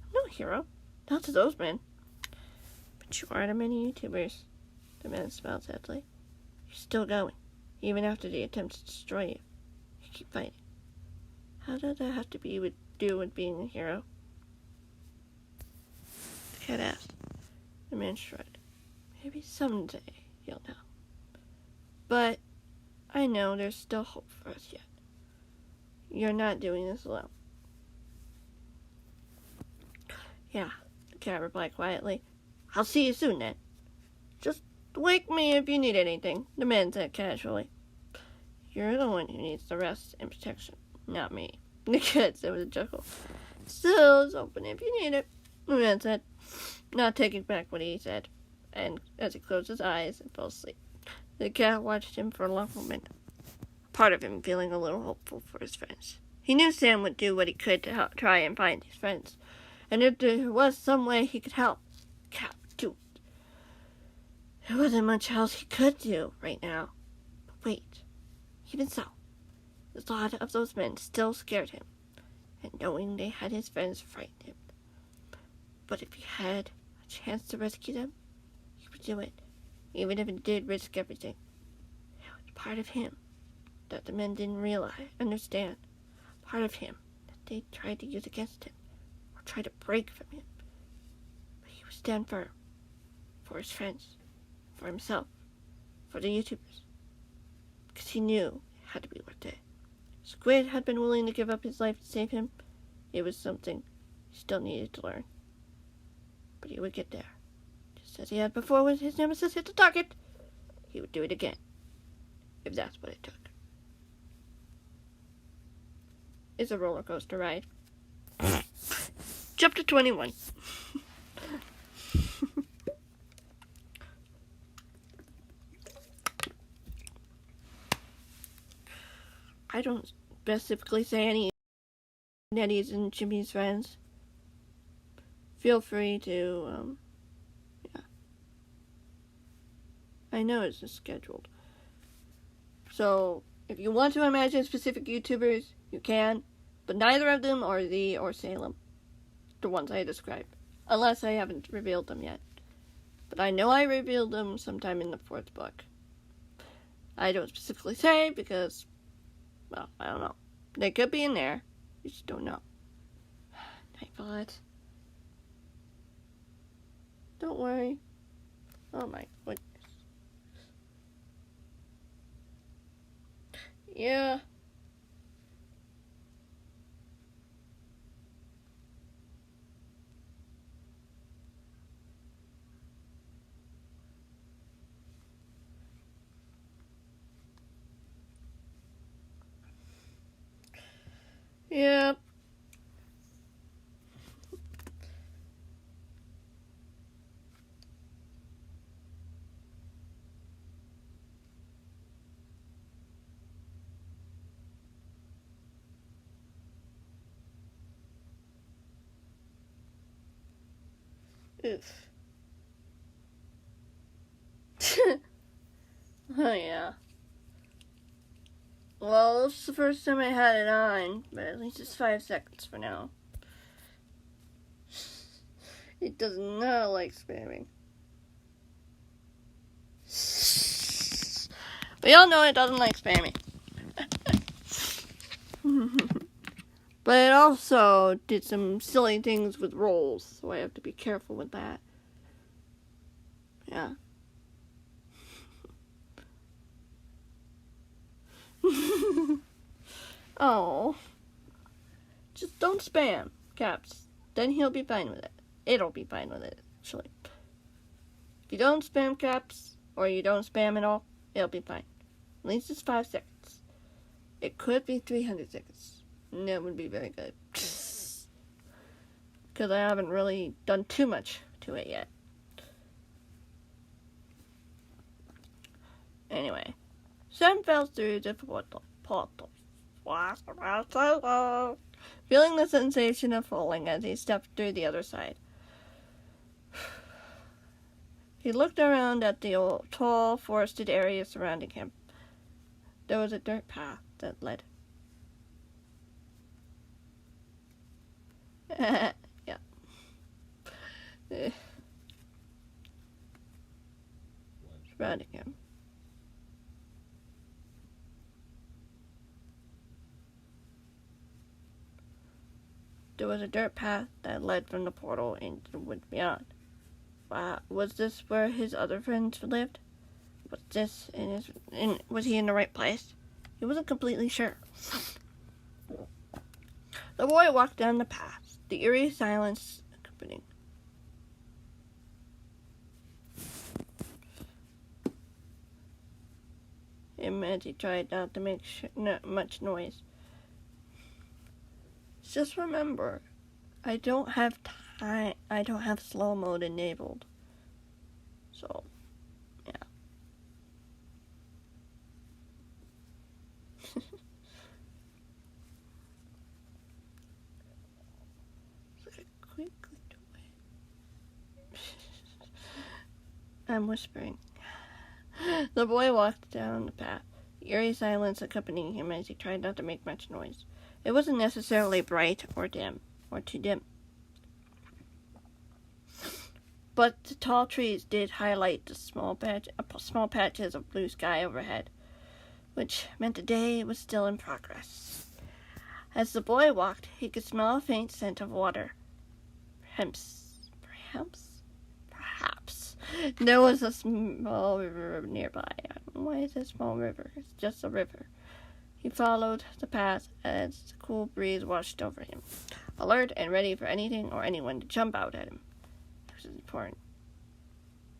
I'm no hero, not to those men. But you are to many YouTubers, the man smiled sadly. You're still going, even after the attempt to destroy you. You keep fighting. How does that have to do with being a hero? The cat asked. The man shrugged. Maybe someday you'll know. But I know there's still hope for us yet. You're not doing this alone. Yeah, the cat replied quietly. I'll see you soon then. Just wake me if you need anything, the man said casually. You're the one who needs the rest and protection, not me, the cat said with a chuckle. Still, it's open if you need it, the man said, not taking back what he said, and as he closed his eyes and fell asleep. The cat watched him for a long moment, part of him feeling a little hopeful for his friends. He knew Sam would do what he could to try and find his friends, and if there was some way he could help, the cat would do it. There wasn't much else he could do right now. But wait, even so, the thought of those men still scared him, and knowing they had his friends frightened him. But if he had a chance to rescue them, he would do it, even if it did risk everything. It was part of him that the men didn't understand, part of him that they tried to use against him, or try to break from him. But he would stand firm, for his friends, for himself, for the YouTubers, because he knew it had to be worth it. Squid had been willing to give up his life to save him. It was something he still needed to learn. But he would get there. Just as he had before when his nemesis hit the target, he would do it again, if that's what it took. It's a roller coaster ride. Chapter 21. I don't specifically say any Nettie's and Jimmy's friends. Feel free to, yeah. I know it's just scheduled. So, if you want to imagine specific YouTubers, you can, but neither of them are Lee or Salem, the ones I described, unless I haven't revealed them yet. But I know I revealed them sometime in the 4th book. I don't specifically say because, well, I don't know. They could be in there. You just don't know. Nightbot. Don't worry. Oh my goodness. Yeah. Yeah. Oof. Oh, yeah. Well, it's the first time I had it on, but at least it's 5 seconds for now. It does not like spamming. We all know it doesn't like spamming. But it also did some silly things with rolls, so I have to be careful with that. Yeah. Oh. Just don't spam, Caps. Then he'll be fine with it. It'll be fine with it, actually. If you don't spam, Caps, or you don't spam at all, it'll be fine. At least it's 5 seconds. It could be 300 seconds. And that would be very good. Because I haven't really done too much to it yet. Anyway. Sam fell through the portal. Feeling the sensation of falling as he stepped through the other side. He looked around at the old, tall, forested area surrounding him. There was a dirt path that led. Yeah. Surrounding him. There was a dirt path that led from the portal into the woods beyond. Wow, was this where his other friends lived? Was he in the right place? He wasn't completely sure. The boy walked down the path, the eerie silence accompanying him as he tried not to make much noise. Just remember, I don't have slow mode enabled. So, yeah. I'm whispering. The boy walked down the path, the eerie silence accompanying him as he tried not to make much noise. It wasn't necessarily bright or dim, or too dim. But the tall trees did highlight the small patches of blue sky overhead, which meant the day was still in progress. As the boy walked, he could smell a faint scent of water. Perhaps. There was a small river nearby. I don't know why it's a small river. It's just a river. He followed the path as the cool breeze washed over him, alert and ready for anything or anyone to jump out at him. It was important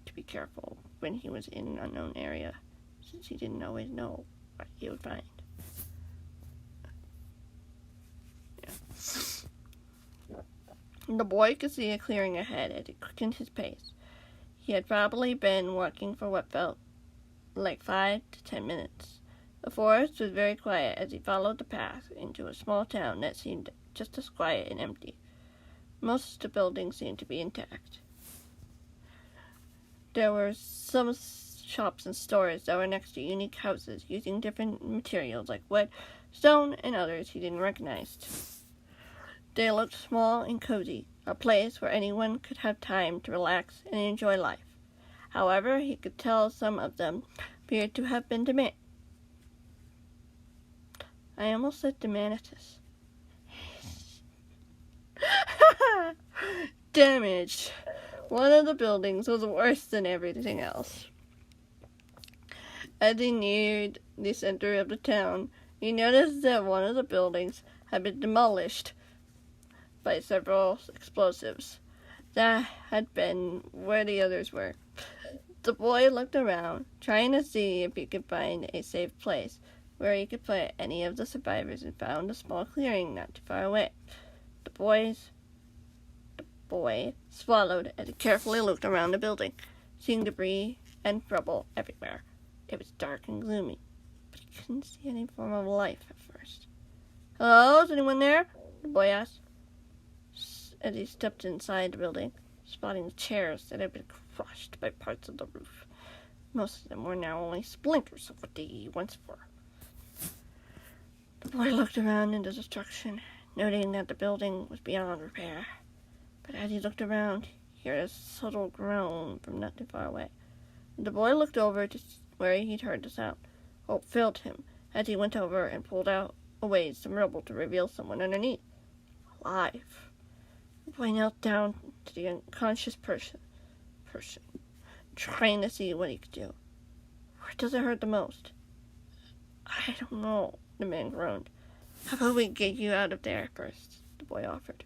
to be careful when he was in an unknown area, since he didn't always know what he would find. Yeah. The boy could see a clearing ahead as he quickened his pace. He had probably been walking for what felt like 5 to 10 minutes. The forest was very quiet as he followed the path into a small town that seemed just as quiet and empty. Most of the buildings seemed to be intact. There were some shops and stores that were next to unique houses using different materials like wood, stone, and others he didn't recognize. They looked small and cozy, a place where anyone could have time to relax and enjoy life. However, he could tell some of them appeared to have been I almost said demanitus. Damaged. One of the buildings was worse than everything else. As he neared the center of the town, he noticed that one of the buildings had been demolished by several explosives that had been where the others were. The boy looked around, trying to see if he could find a safe place where he could put any of the survivors, and found a small clearing not too far away. The boy swallowed as he carefully looked around the building, seeing debris and rubble everywhere. It was dark and gloomy, but he couldn't see any form of life at first. "Hello, is anyone there?" the boy asked, as he stepped inside the building. spotting the chairs that had been crushed by parts of the roof. Most of them were now only splinters of what they once were. The boy looked around in the destruction, noting that the building was beyond repair. But as he looked around, he heard a subtle groan from not too far away. The boy looked over to where he'd heard the sound. Hope filled him as he went over and pulled out away some rubble to reveal someone underneath. Alive. The boy knelt down to the unconscious person, trying to see what he could do. Where does it hurt the most? I don't know, the man groaned. How about we get you out of there first? The boy offered.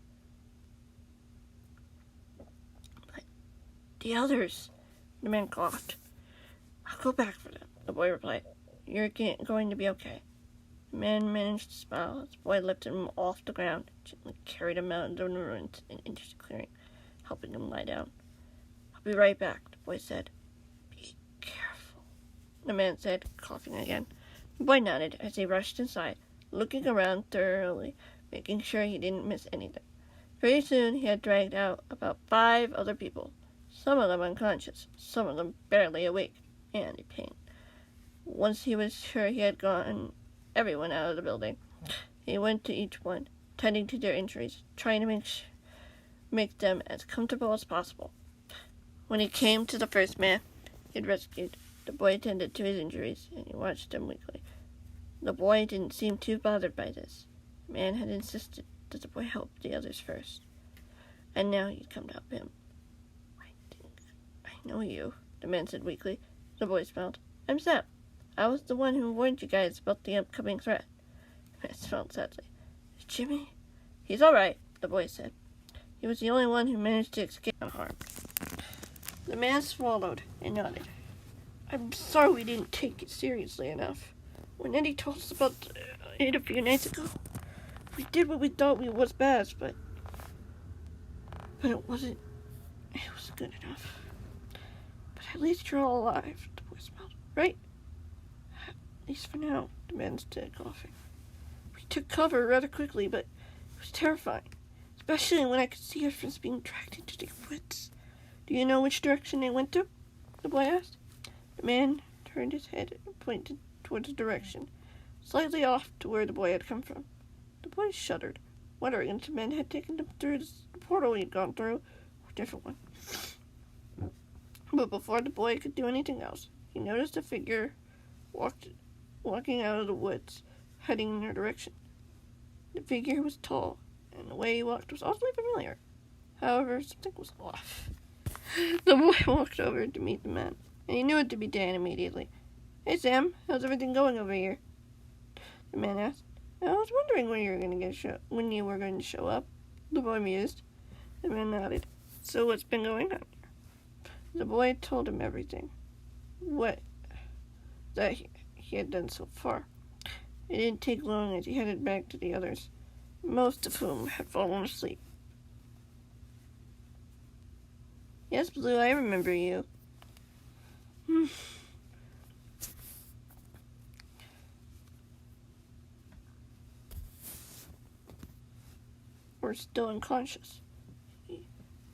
But the others, the man coughed. I'll go back for them, the boy replied. You're going to be okay. The man managed to smile as the boy lifted him off the ground, gently carried him out of the ruins and into the clearing, helping him lie down. I'll be right back, the boy said. Be careful, the man said, coughing again. The boy nodded as he rushed inside, looking around thoroughly, making sure he didn't miss anything. Pretty soon he had dragged out about 5 other people, some of them unconscious, some of them barely awake, and in pain. Once he was sure he had gotten everyone out of the building, he went to each one, tending to their injuries, trying to make them as comfortable as possible. When he came to the first man he had rescued, the boy attended to his injuries, and he watched him weakly. The boy didn't seem too bothered by this. The man had insisted that the boy help the others first, and now he'd come to help him. I think I know you, the man said weakly. The boy smiled. I'm Sam. I was the one who warned you guys about the upcoming threat. The man smiled sadly. Is Jimmy? He's all right, the boy said. He was the only one who managed to escape unharmed. The man swallowed and nodded. I'm sorry we didn't take it seriously enough. When Eddie told us about it a few nights ago, we did what we thought was best, but it wasn't good enough. But at least you're all alive, the boy smiled. Right? At least for now, the man said, coughing. We took cover rather quickly, but it was terrifying, especially when I could see our friends being dragged into the woods. Do you know which direction they went to? The boy asked. The man turned his head and pointed towards the direction, slightly off to where the boy had come from. The boy shuddered, wondering if the man had taken them through the portal he'd gone through, or a different one. But before the boy could do anything else, he noticed a figure walking out of the woods, heading in their direction. The figure was tall, and the way he walked was oddly familiar. However, something was off. The boy walked over to meet the man, and he knew it to be Dan immediately. Hey, Sam, how's everything going over here? The man asked. I was wondering when you were going to show up. The boy mused. The man nodded. So what's been going on here? The boy told him everything. What that he had done so far. It didn't take long as he headed back to the others, most of whom had fallen asleep. Yes, Blue, I remember you. We're still unconscious.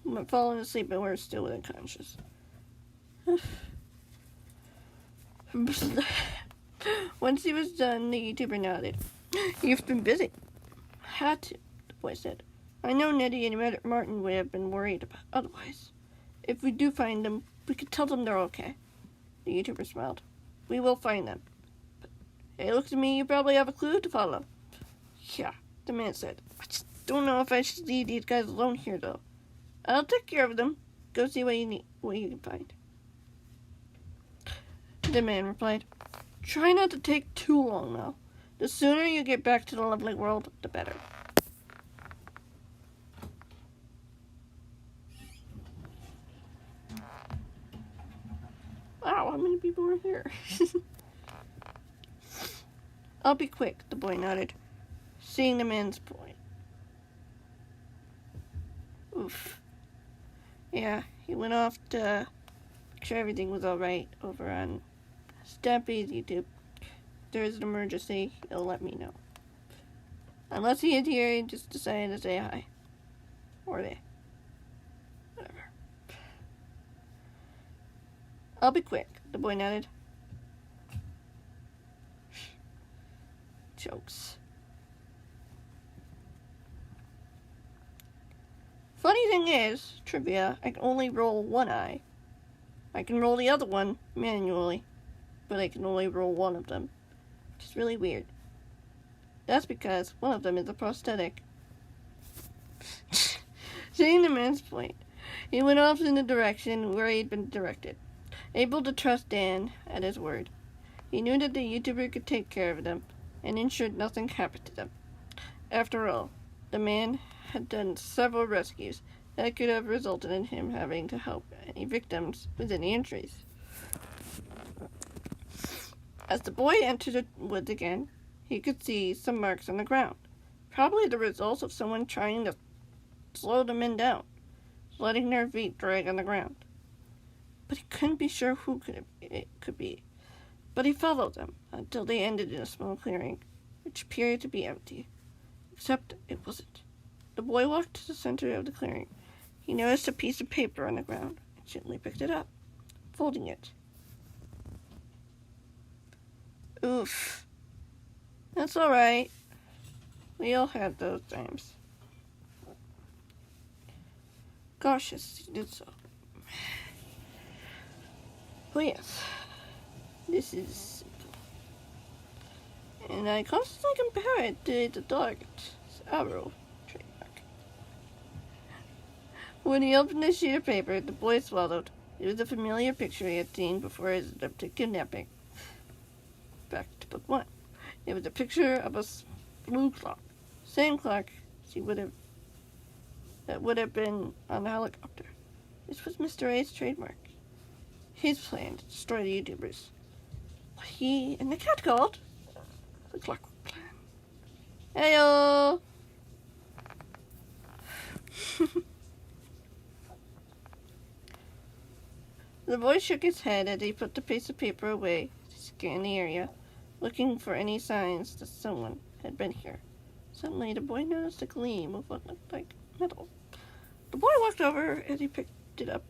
We're falling asleep and we're still unconscious. Once he was done, the YouTuber nodded. You've been busy. Had to, the boy said. I know Nettie and Martin would have been worried about otherwise. If we do find them, we could tell them they're okay. The YouTuber smiled. We will find them. But, hey, looks to me you probably have a clue to follow. Yeah, the man said. I just don't know if I should leave these guys alone here, though. I'll take care of them. Go see what you can find. The man replied. Try not to take too long, though. The sooner you get back to the lovely world, the better. Wow, how many people are here? I'll be quick, the boy nodded, seeing the man's point. Oof. Yeah, he went off to make sure everything was alright over on Stampy's YouTube. If there's an emergency, he'll let me know. Unless he is here and just decided to say hi. Or they. Whatever. I'll be quick, the boy nodded. Jokes. Funny thing is, trivia, I can only roll one eye. I can roll the other one manually, but I can only roll one of them, which is really weird. That's because one of them is a prosthetic. Seeing the man's point, he went off in the direction where he had been directed, able to trust Dan at his word. He knew that the YouTuber could take care of them, and ensured nothing happened to them. After all, the man had done several rescues that could have resulted in him having to help any victims with any injuries. As the boy entered the woods again, he could see some marks on the ground, probably the result of someone trying to slow the men down, letting their feet drag on the ground. But he couldn't be sure who it could be. But he followed them until they ended in a small clearing, which appeared to be empty. Except it wasn't. The boy walked to the center of the clearing. He noticed a piece of paper on the ground and gently picked it up, folding it. Oof. That's all right. We all had those times. Gosh, yes, he did so. Oh yes, this is simple. And I constantly compare it to the Target's arrow trademark. When he opened the sheet of paper, the boy swallowed. It was a familiar picture he had seen before his attempted kidnapping. Back to book 1. It was a picture of a blue clock. Same clock that would have been on the helicopter. This was Mr. A's trademark. His plan to destroy the YouTubers. What he and the cat called the Clockwork Plan. Heyo! The boy shook his head as he put the piece of paper away to scan the area, looking for any signs that someone had been here. Suddenly, the boy noticed a gleam of what looked like metal. The boy walked over as he picked it up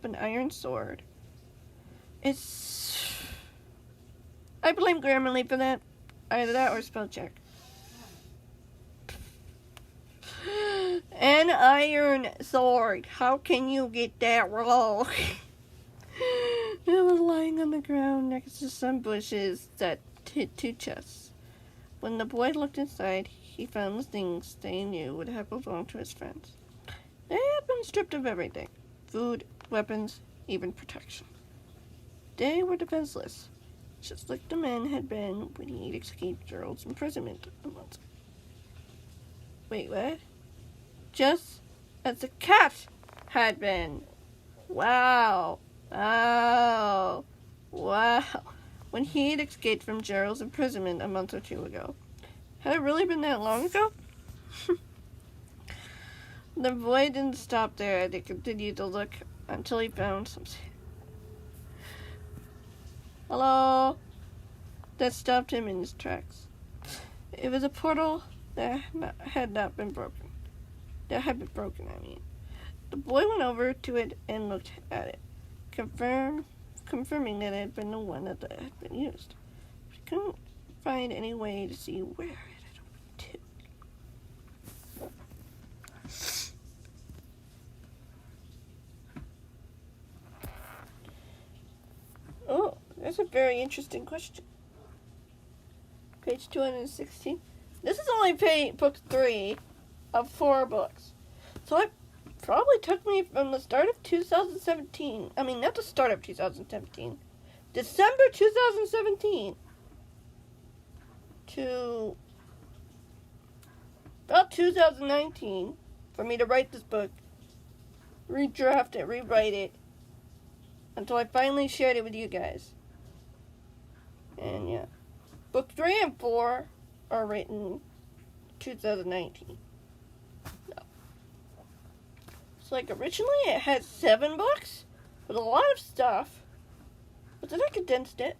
an iron sword. I blame Grammarly for that. Either that or spell check. An iron sword. How can you get that wrong? It was lying on the ground next to some bushes that hid 2 chests. When the boy looked inside, he found the things they knew would have belonged to his friends. They had been stripped of everything. Food, weapons, even protection. They were defenseless, just like the men had been when he escaped Gerald's imprisonment a month ago. Wait, what? Just as the cat had been. Wow. Oh. Wow. When he had escaped from Gerald's imprisonment a month or 2 ago. Had it really been that long ago? The boy didn't stop there. They continued to look until he found something. Hello? That stopped him in his tracks. It was a portal that had been broken. The boy went over to it and looked at it, confirming that it had been the one that had been used. But he couldn't find any way to see where it had opened to. Oh, that's a very interesting question. Page 216. This is only book 3 of 4 books. So it probably took me from the start of 2017. I mean, not the start of 2017. December 2017 to about 2019 for me to write this book, redraft it, rewrite it, until I finally shared it with you guys. And yeah. Book 3 and 4 are written 2019. No. It's like originally it had 7 books with a lot of stuff, but then I condensed it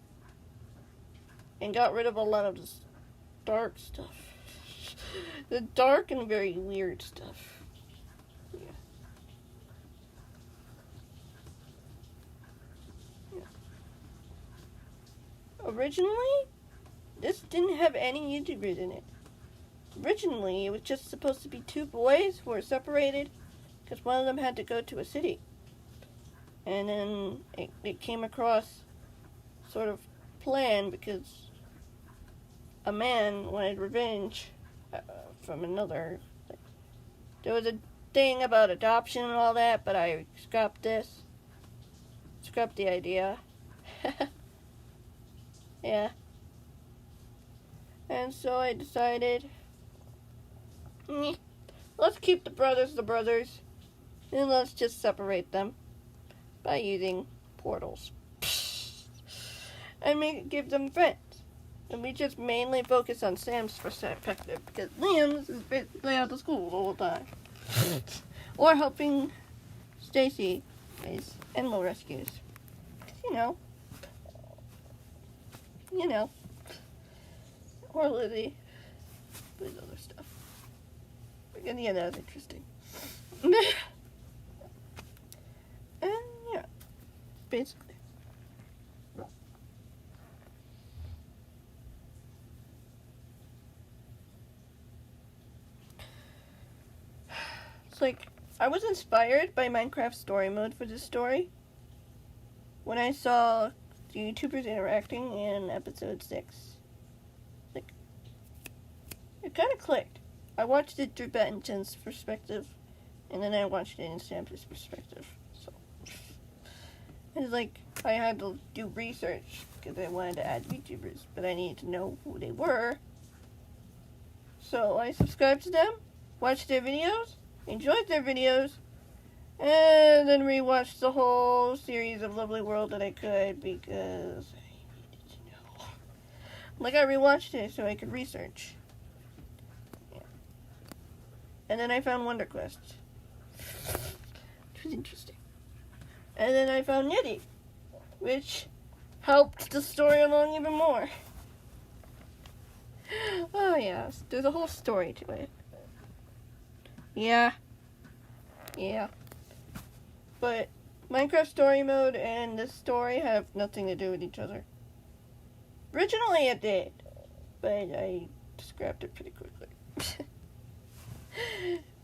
and got rid of a lot of this dark stuff. The dark and very weird stuff. Yeah. Originally, this didn't have any YouTubers in it. Originally, it was just supposed to be two boys who were separated because one of them had to go to a city. And then it came across sort of planned because a man wanted revenge from another. There was a thing about adoption and all that, but I scrapped the idea. Yeah. And so I decided, let's keep the brothers, and let's just separate them by using portals. And give them friends. And we just mainly focus on Sam's perspective, because Liam's is basically out of school all the time. Or helping Stacy with animal rescues. You know. Or Lizzie. With other stuff. And yeah, that was interesting. And yeah, basically. It's like, I was inspired by Minecraft story mode for this story when I saw the YouTubers interacting in episode 6. Like, it kind of clicked. I watched it through Benton's perspective, and then I watched it in Sam's perspective. So, it's like, I had to do research because I wanted to add YouTubers, but I needed to know who they were. So I subscribed to them, watched their videos, enjoyed their videos, and then rewatched the whole series of Lovely World that I could because I needed to know. Like, I rewatched it so I could research. Yeah. And then I found Wonder Quest, which was interesting. And then I found Yeti, which helped the story along even more. Oh, yes. There's a whole story to it. Yeah. But Minecraft story mode and this story have nothing to do with each other. Originally it did, but I scrapped it pretty quickly.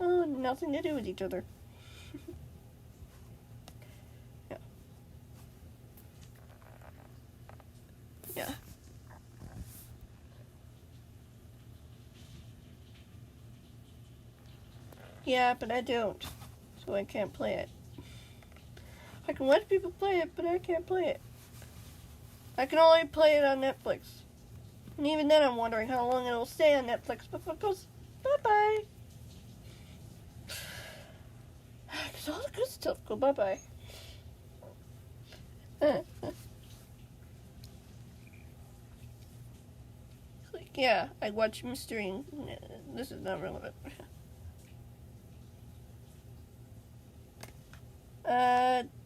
Oh, nothing to do with each other. Yeah. Yeah, but I don't, so I can't play it. I can watch people play it, but I can't play it. I can only play it on Netflix. And even then I'm wondering how long it'll stay on Netflix before it goes bye-bye. Because all the good stuff go bye-bye. Yeah, I watch Mystery. This is not relevant.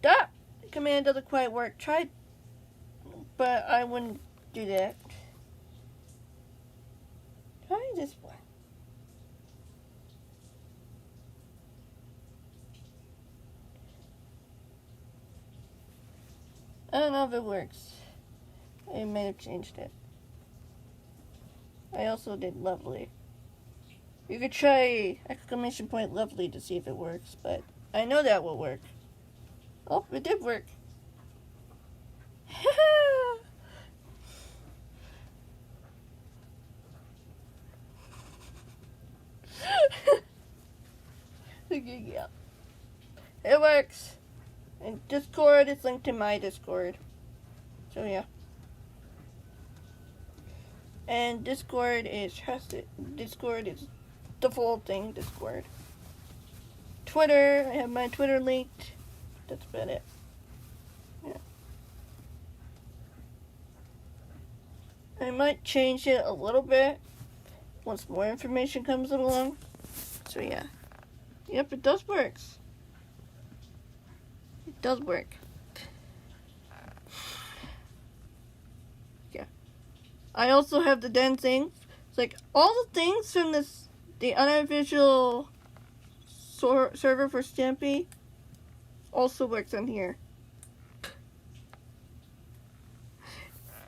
That command doesn't quite work. Tried, but I wouldn't do that. Try this one. I don't know if it works. I may have changed it. I also did lovely. You could try exclamation point lovely to see if it works, but I know that will work. Oh, it did work. Yeah. It works. And Discord is linked to my Discord. So yeah. And Discord is trusted. Discord is default thing, Discord. Twitter, I have my Twitter linked. That's about it. Yeah. I might change it a little bit once more information comes along. So yeah. Yep, it does work. It does work. Yeah. I also have the den thing. It's like all the things from the unofficial server for Stampy also works on here.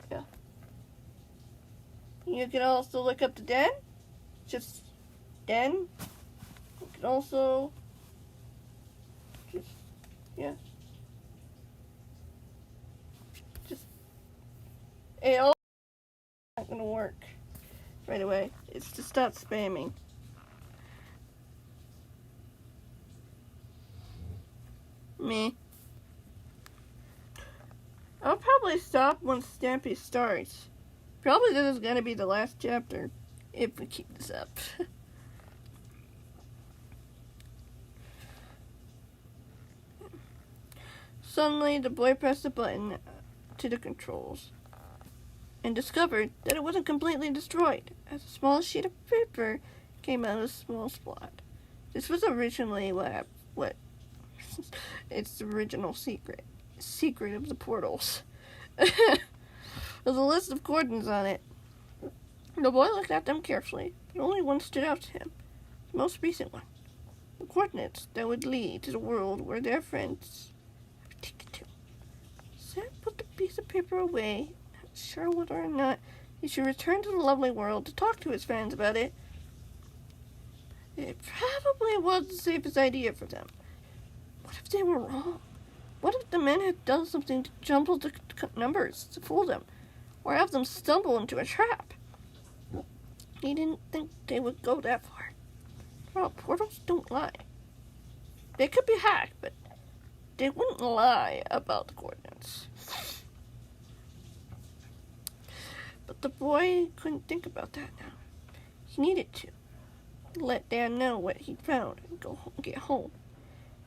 Yeah. You can also look up the den. Just den. You can also just, yeah. Just, it'll not gonna work right away. It's to stop spamming. Me. I'll probably stop once Stampy starts. Probably this is gonna be the last chapter if we keep this up. Suddenly, the boy pressed a button to the controls and discovered that it wasn't completely destroyed, as a small sheet of paper came out of a small spot. This was originally what its original secret of the portals. There's a list of coordinates on it. The boy looked at them carefully, but only one stood out to him, the most recent one. The coordinates that would lead to the world where their friends have taken to. Sam put the piece of paper away, not sure whether or not he should return to the lovely world to talk to his friends about it. It probably was the safest idea for them. What if they were wrong? What if the men had done something to jumble the numbers to fool them, or have them stumble into a trap? He didn't think they would go that far. Well, portals don't lie. They could be hacked, but they wouldn't lie about the coordinates. But the boy couldn't think about that now. He needed to let Dan know what he'd found and get home.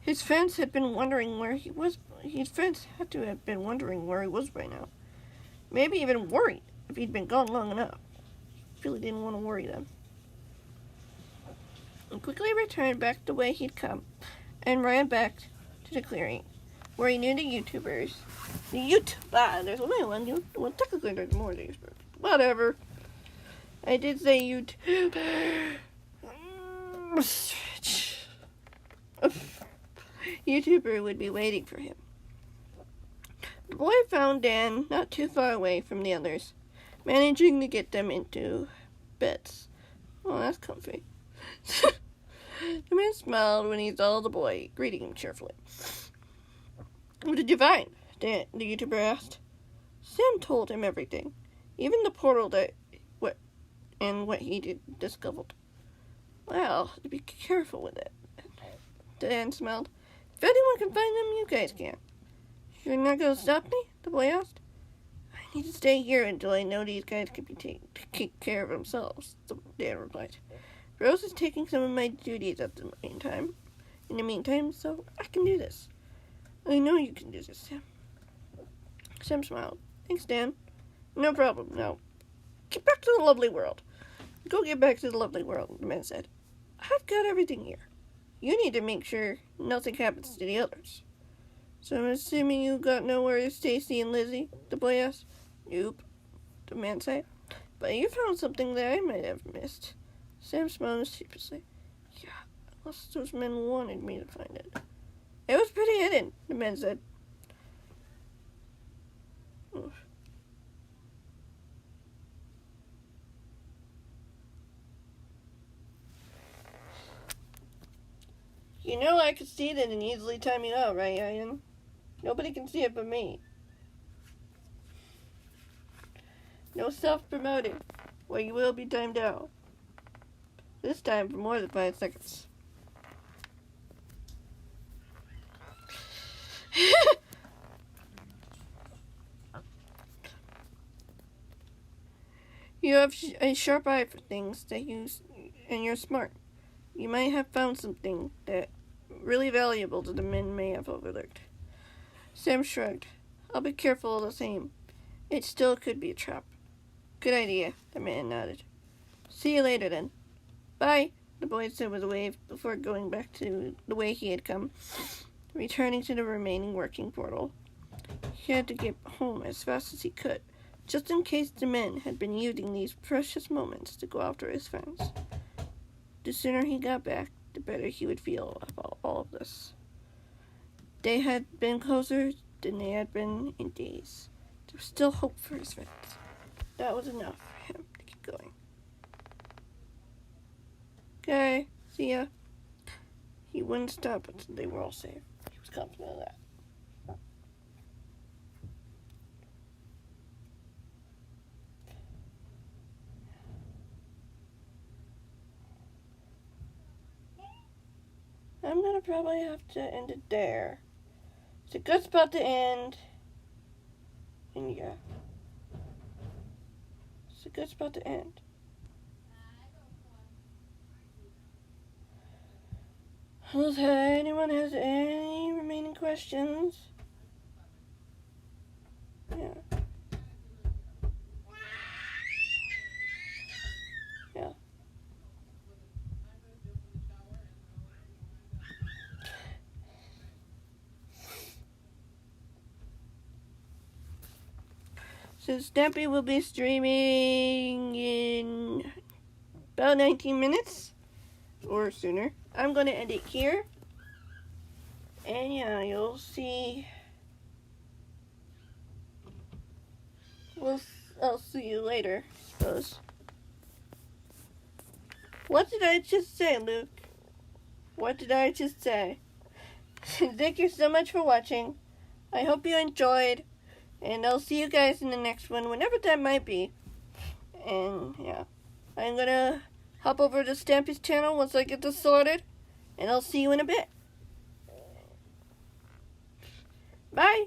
His friends had been wondering where he was. His friends had to have been wondering where he was by now. Maybe even worried if he'd been gone long enough. He really didn't want to worry them. He quickly returned back the way he'd come and ran back to the clearing where he knew the YouTubers. There's only one. Well, technically there's more YouTubers. Whatever. I did say YouTuber. YouTuber would be waiting for him. The boy found Dan not too far away from the others, managing to get them into beds. Oh, that's comfy. The man smiled when he saw the boy, greeting him cheerfully. What did you find? The YouTuber asked. Sam told him everything, even the portal what he discovered. Well, be careful with it. Dan smiled. If anyone can find them, you guys can. You're not going to stop me? The boy asked. I need to stay here until I know these guys can take care of themselves, Dan replied. Rose is taking some of my duties in the meantime, so I can do this. I know you can do this, Sam. Sam smiled. Thanks, Dan. No problem. Now, get back to the lovely world. Go get back to the lovely world, the man said. I've got everything here. You need to make sure nothing happens to the others. So I'm assuming you got nowhere to Stacy and Lizzie? The boy asked. Nope, the man said. But you found something that I might have missed. Sam smiled sheepishly. Yeah, unless those men wanted me to find it. It was pretty hidden, the man said. Oof. You know I could see that and easily time you out, right, Ian? Nobody can see it but me. No self-promoting, or you will be timed out. This time for more than 5 seconds. You have a sharp eye for things and you're smart. You might have found something that really valuable that the men may have overlooked. Sam shrugged. I'll be careful all the same. It still could be a trap. Good idea, the man nodded. See you later then. Bye, the boy said with a wave before going back to the way he had come, returning to the remaining working portal. He had to get home as fast as he could, just in case the men had been using these precious moments to go after his friends. The sooner he got back, the better he would feel about all of this. They had been closer than they had been in days. There was still hope for his friends. That was enough for him to keep going. he wouldn't stop until they were all safe. He was confident of that. I'm gonna probably have to end it there. It's a good spot to end. And yeah. It's a good spot to end. Unless anyone has any remaining questions. Yeah. Yeah. So Stampy will be streaming in about 19 minutes or sooner. I'm going to end it here. And yeah, you'll see. I'll see you later, I suppose. What did I just say, Luke? What did I just say? Thank you so much for watching. I hope you enjoyed. And I'll see you guys in the next one, whenever that might be. And yeah, I'm gonna hop over to Stampy's channel once I get this sorted. And I'll see you in a bit. Bye.